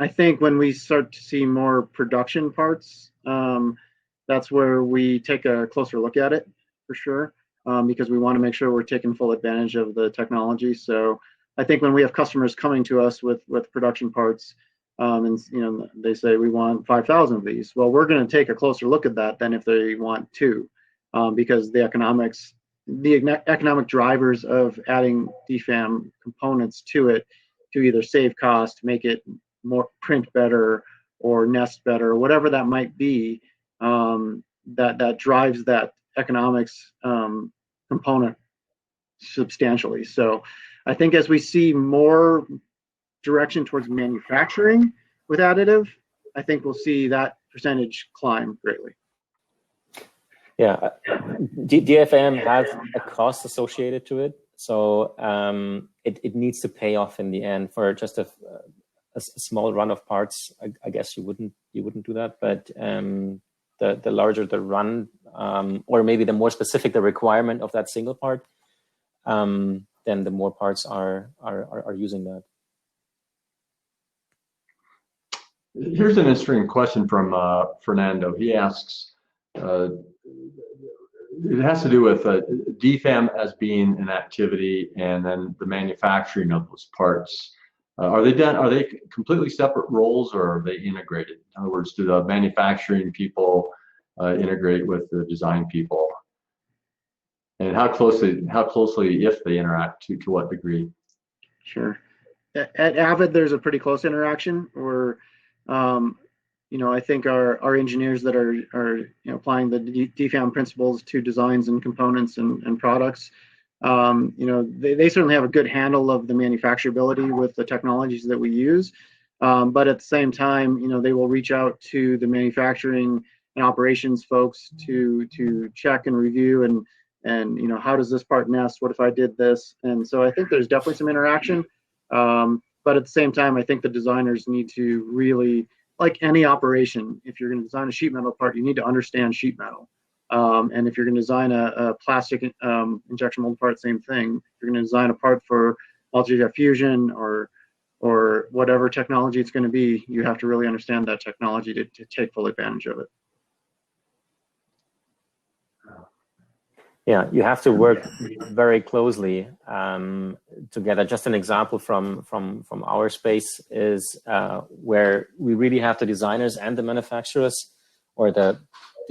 I think when we start to see more production parts, that's where we take a closer look at it for sure, because we want to make sure we're taking full advantage of the technology. So I think when we have customers coming to us with production parts, and they say we want 5,000 of these, well, we're going to take a closer look at that than if they want 2, because the economic drivers of adding DfAM components to it to either save cost, make it more print better, or nest better, or whatever that might be, that drives that economics component substantially. So I think as we see more direction towards manufacturing with additive, I think we'll see that percentage climb greatly. Yeah, DfAM has a cost associated to it, so it needs to pay off in the end. For just a small run of parts, I guess you wouldn't do that. But the larger the run, or maybe the more specific the requirement of that single part, then the more parts are using that. Here's an interesting question from Fernando. He asks, it has to do with DfAM as being an activity, and then the manufacturing of those parts. Are they completely separate roles, or are they integrated? In other words, do the manufacturing people integrate with the design people? And how closely, if they interact, to what degree? Sure. At Avid, there's a pretty close interaction where, I think our engineers that are applying the DfAM principles to designs and components and products, they certainly have a good handle of the manufacturability with the technologies that we use. But at the same time, they will reach out to the manufacturing and operations folks to check and review and how does this part nest? What if I did this? And so I think there's definitely some interaction. But at the same time, I think the designers need to really, like any operation, if you're going to design a sheet metal part, you need to understand sheet metal. And if you're going to design a plastic injection mold part, same thing. If you're going to design a part for multi-jet fusion or or whatever technology it's going to be, you have to really understand that technology to take full advantage of it. Yeah, you have to work very closely together. Just an example from our space is where we really have the designers and the manufacturers, or the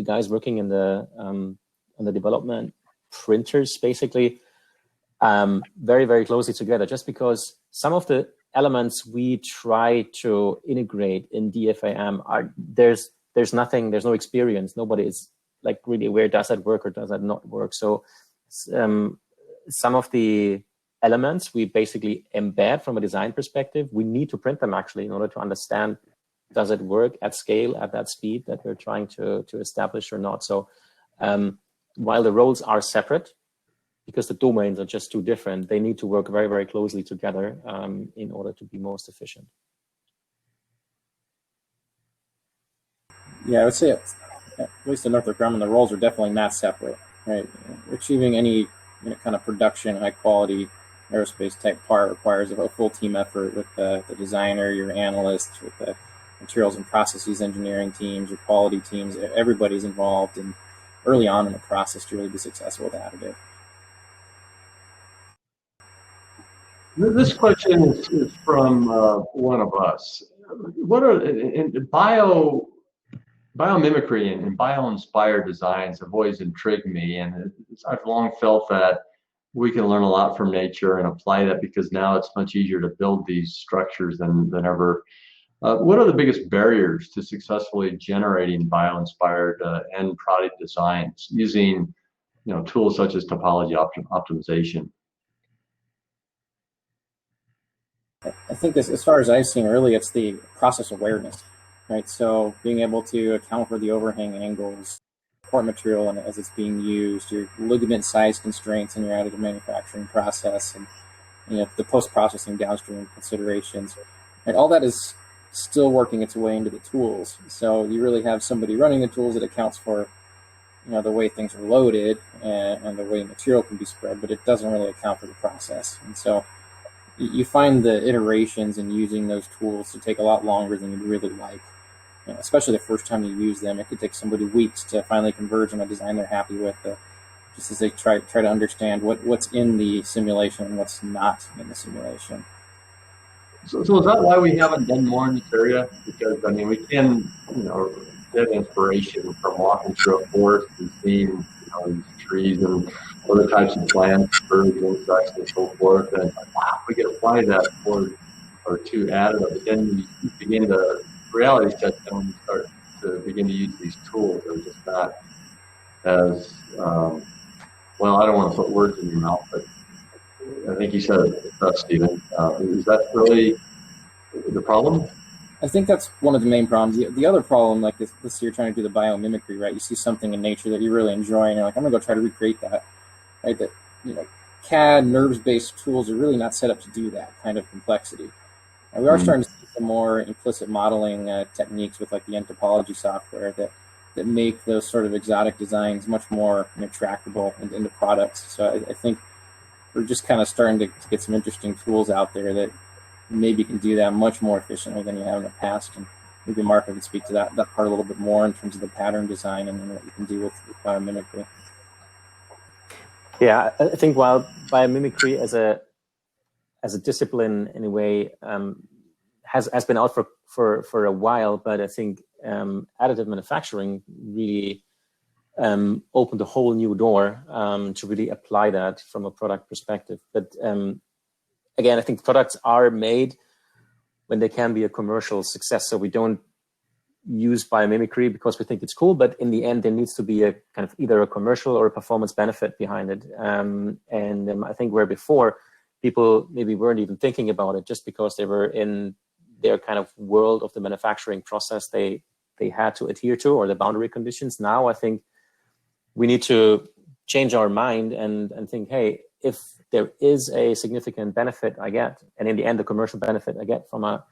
guys working in the on the development printers, basically, very, very closely together. Just because some of the elements we try to integrate in DfAM are there's no experience. Nobody is like really aware, does that work or does that not work? So some of the elements we basically embed from a design perspective. We need to print them actually in order to understand, does it work at scale, at that speed that we're trying to establish or not? So while the roles are separate, because the domains are just too different, they need to work very, very closely together in order to be most efficient. Yeah, I would say at least in Northrop Grumman, the roles are definitely not separate, right? Achieving any kind of production, high quality aerospace type part requires a full team effort with the designer, your analysts, with the materials and processes engineering teams, your quality teams. Everybody's involved and early on in the process to really be successful with Additive. This question is from one of us. What are in biomimicry and bio-inspired designs have always intrigued me, and I've long felt that we can learn a lot from nature and apply that, because now it's much easier to build these structures than ever. What are the biggest barriers to successfully generating bio-inspired end product designs using tools such as topology optimization? I think as far as I've seen, really, it's the process awareness, right? So being able to account for the overhang angles, support material, and as it's being used, your ligament size constraints in your additive manufacturing process, and the post-processing downstream considerations, and all that is still working its way into the tools. So you really have somebody running the tools that accounts for the way things are loaded and the way material can be spread, but it doesn't really account for the process. And so you find the iterations in using those tools to take a lot longer than you'd really like. Especially the first time you use them, it could take somebody weeks to finally converge on a design they're happy with, just as they try to understand what's in the simulation and what's not in the simulation. So is that why we haven't done more in this area? Because we can get inspiration from walking through a forest and seeing these trees and other types of plants, birds, insects, and so forth, and wow, we can apply that or to Additive. But then you begin to reality check, and when you start to begin to use these tools, they're just not as well. I don't want to put words in your mouth, but I think you said it best, Stephen. Is that really the problem? I think that's one of the main problems. The other problem, like this you're trying to do the biomimicry, right? You see something in nature that you really enjoy, and you're like, I'm gonna go try to recreate that, right? That CAD, NURBS-based tools are really not set up to do that kind of complexity. And we are starting to see some more implicit modeling techniques with like the Topology software that make those sort of exotic designs much more tractable into products. So I think we're just kind of starting to get some interesting tools out there that maybe can do that much more efficiently than you have in the past. And maybe Mark could speak to that part a little bit more in terms of the pattern design and what you can do with biomimicry. Yeah, I think while biomimicry as a discipline in a way has been out for a while, but I think additive manufacturing really opened a whole new door to really apply that from a product perspective. But again, I think products are made when they can be a commercial success. So we don't use biomimicry because we think it's cool, but in the end, there needs to be a kind of either a commercial or a performance benefit behind it. I think where before people maybe weren't even thinking about it just because they were in their kind of world of the manufacturing process they had to adhere to, or the boundary conditions. Now I think we need to change our mind and think, hey, if there is a significant benefit I get, and in the end, the commercial benefit I get from a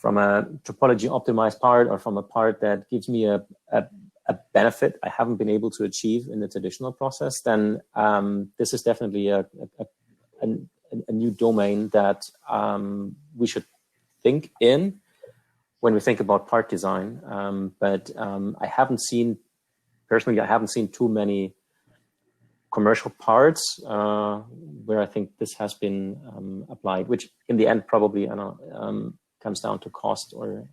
topology optimized part, or from a part that gives me a benefit I haven't been able to achieve in the traditional process, then this is definitely a new domain that we should think in when we think about part design. But I haven't seen too many commercial parts where I think this has been applied, which in the end probably comes down to cost, or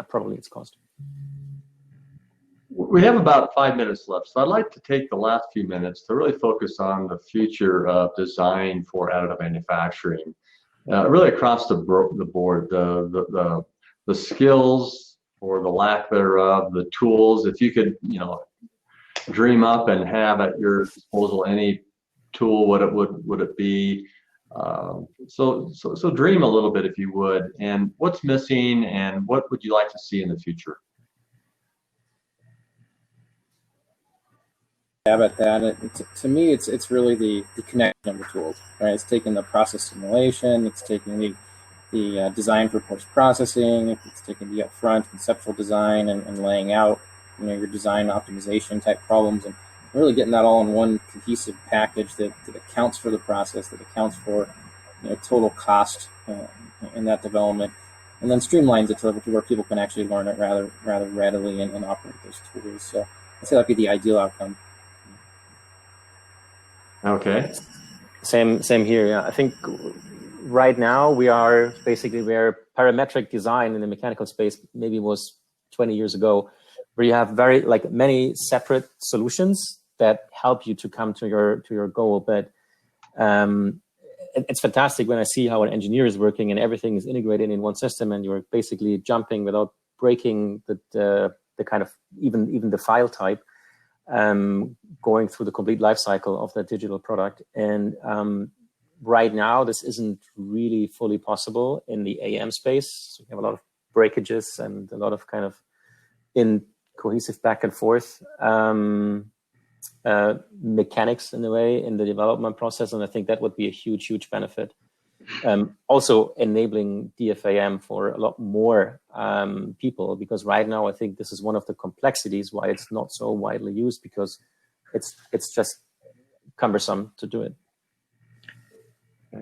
probably it's cost. We have about 5 minutes left, so I'd like to take the last few minutes to really focus on the future of design for additive manufacturing, really across the board, the skills or the lack thereof, the tools. If you could, dream up and have at your disposal any tool, what would it be? So dream a little bit, if you would, and what's missing, and what would you like to see in the future? About that, to me, it's really the connection of the tools, right? It's taking the process simulation, it's taking the design for post-processing, it's taking the upfront conceptual design and laying out, your design optimization type problems, and really getting that all in one cohesive package that accounts for the process, that accounts for total cost in that development, and then streamlines it to where people can actually learn it rather readily and operate those tools. So I'd say that'd be the ideal outcome. Okay. Same here. Yeah, I think right now we are basically where parametric design in the mechanical space maybe was 20 years ago, where you have very many separate solutions that help you to come to your goal. But it's fantastic when I see how an engineer is working and everything is integrated in one system, and you're basically jumping without breaking the kind of even the file type. Going through the complete life cycle of that digital product. And right now, this isn't really fully possible in the AM space. So we have a lot of breakages and a lot of kind of cohesive back and forth mechanics in a way in the development process. And I think that would be a huge, huge benefit. Also enabling DfAM for a lot more people, because right now I think this is one of the complexities why it's not so widely used, because it's just cumbersome to do it.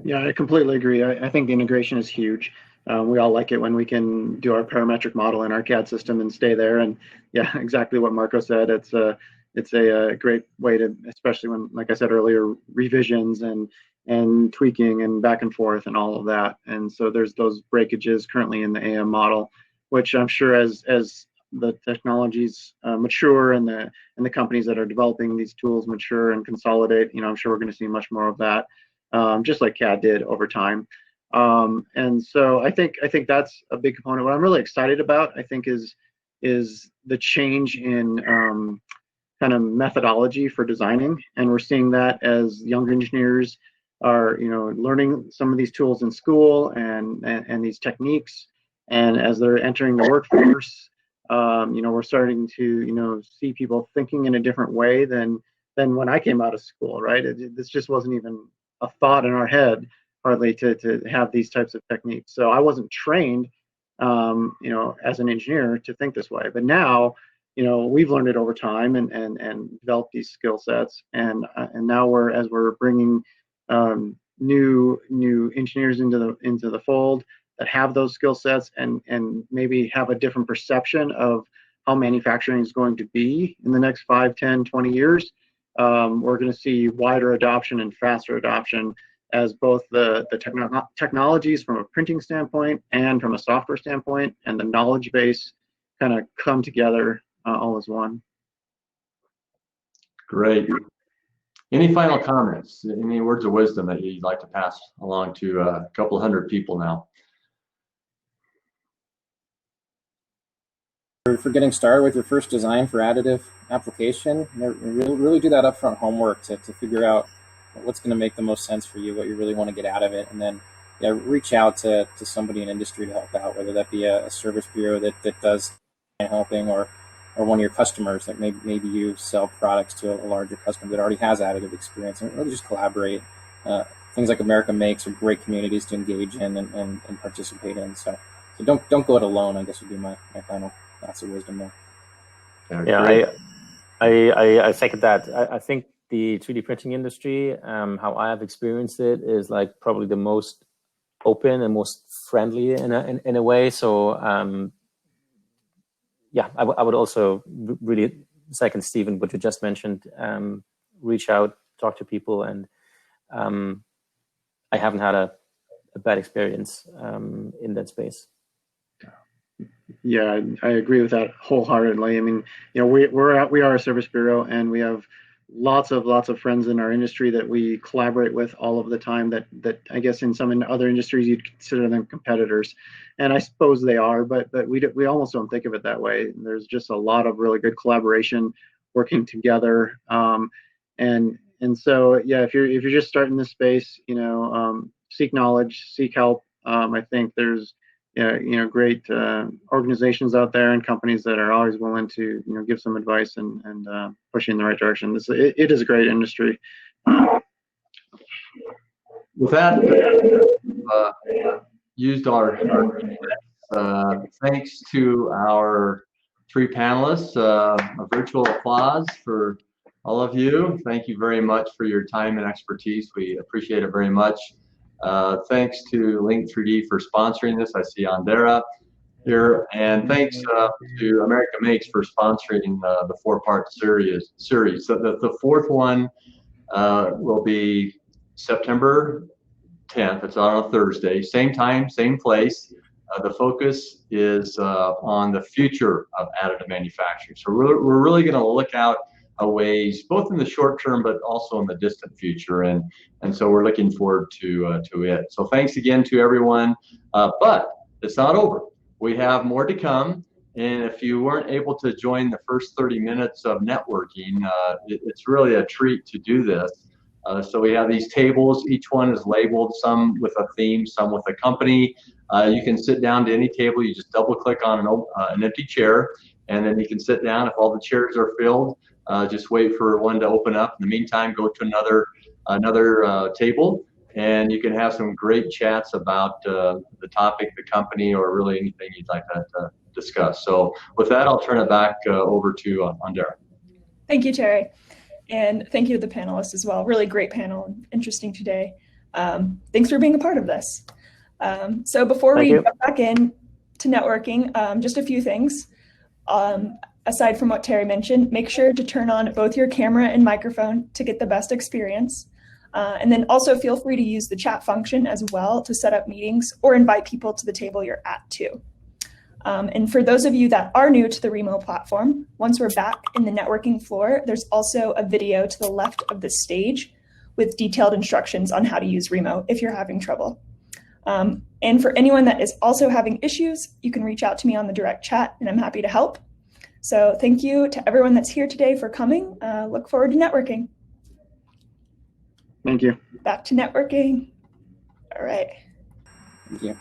Yeah, I completely agree. I think the integration is huge. We all like it when we can do our parametric model in our CAD system and stay there. And yeah, exactly what Marco said. It's a great way to, especially when, like I said earlier, revisions and tweaking and back and forth and all of that. And so there's those breakages currently in the AM model, which I'm sure as the technologies mature and the companies that are developing these tools mature and consolidate, I'm sure we're going to see much more of that, just like CAD did over time. And so I think that's a big component. What I'm really excited about, I think, is the change in kind of methodology for designing, and we're seeing that as younger engineers are learning some of these tools in school and these techniques, and as they're entering the workforce, we're starting to see people thinking in a different way than when I came out of school, right? This just wasn't even a thought in our head hardly to have these types of techniques. So I wasn't trained as an engineer to think this way, but now we've learned it over time and developed these skill sets, and now we're bringing new engineers into the fold that have those skill sets and maybe have a different perception of how manufacturing is going to be in the next 5, 10, 20 years. We're going to see wider adoption and faster adoption as both the technologies from a printing standpoint and from a software standpoint and the knowledge base kind of come together all as one. Great. Any final comments? Any words of wisdom that you'd like to pass along to a couple hundred people now? For getting started with your first design for additive application, really do that upfront homework to figure out what's going to make the most sense for you, what you really want to get out of it, and then reach out to somebody in industry to help out, whether that be a service bureau that does helping, or one of your customers that maybe you sell products to a larger customer that already has additive experience, and really just collaborate. Things like America Makes are great communities to engage in and participate in. So don't go it alone, I guess would be my final thoughts of wisdom there. Yeah, I second that. I think the 3D printing industry, how I have experienced it, is like probably the most open and most friendly in a way. So yeah, I would also really second Stephen what you just mentioned. Reach out, talk to people, and I haven't had a bad experience in that space. Yeah, I agree with that wholeheartedly. I mean, you know, we are a service bureau, and we have lots of friends in our industry that we collaborate with all of the time. That I guess in some other industries you'd consider them competitors, and I suppose they are, but we almost don't think of it that way. There's just a lot of really good collaboration, working together, and so yeah, if you're just starting this space, you know, seek knowledge, seek help. I think there's great organizations out there and companies that are always willing to give some advice and push you in the right direction. It is a great industry. With that, used our thanks to our three panelists. A virtual applause for all of you. Thank you very much for your time and expertise. We appreciate it very much. Thanks to Link3D for sponsoring this. I see Andera here, and thanks to America Makes for sponsoring the four-part series. So the fourth one will be September 10th. It's on a Thursday, same time, same place. The focus is on the future of additive manufacturing. So we're really going to look out a ways, both in the short term, but also in the distant future. And so we're looking forward to it. So thanks again to everyone. But it's not over. We have more to come. And if you weren't able to join the first 30 minutes of networking, it's really a treat to do this. So we have these tables. Each one is labeled, some with a theme, some with a company. You can sit down to any table. You just double click on an empty chair, and then you can sit down. If all the chairs are filled, just wait for one to open up. In the meantime, go to another table, and you can have some great chats about the topic, the company, or really anything you'd like to discuss. So with that, I'll turn it back over to Andera. Thank you, Terry. And thank you to the panelists as well. Really great panel, interesting today. Thanks for being a part of this. So before we jump back in to networking, just a few things. Aside from what Terry mentioned, make sure to turn on both your camera and microphone to get the best experience. And then also feel free to use the chat function as well to set up meetings or invite people to the table you're at too. And for those of you that are new to the Remo platform, once we're back in the networking floor, there's also a video to the left of the stage with detailed instructions on how to use Remo if you're having trouble. And for anyone that is also having issues, you can reach out to me on the direct chat and I'm happy to help. So thank you to everyone that's here today for coming. Look forward to networking. Thank you. Back to networking. All right. Thank you.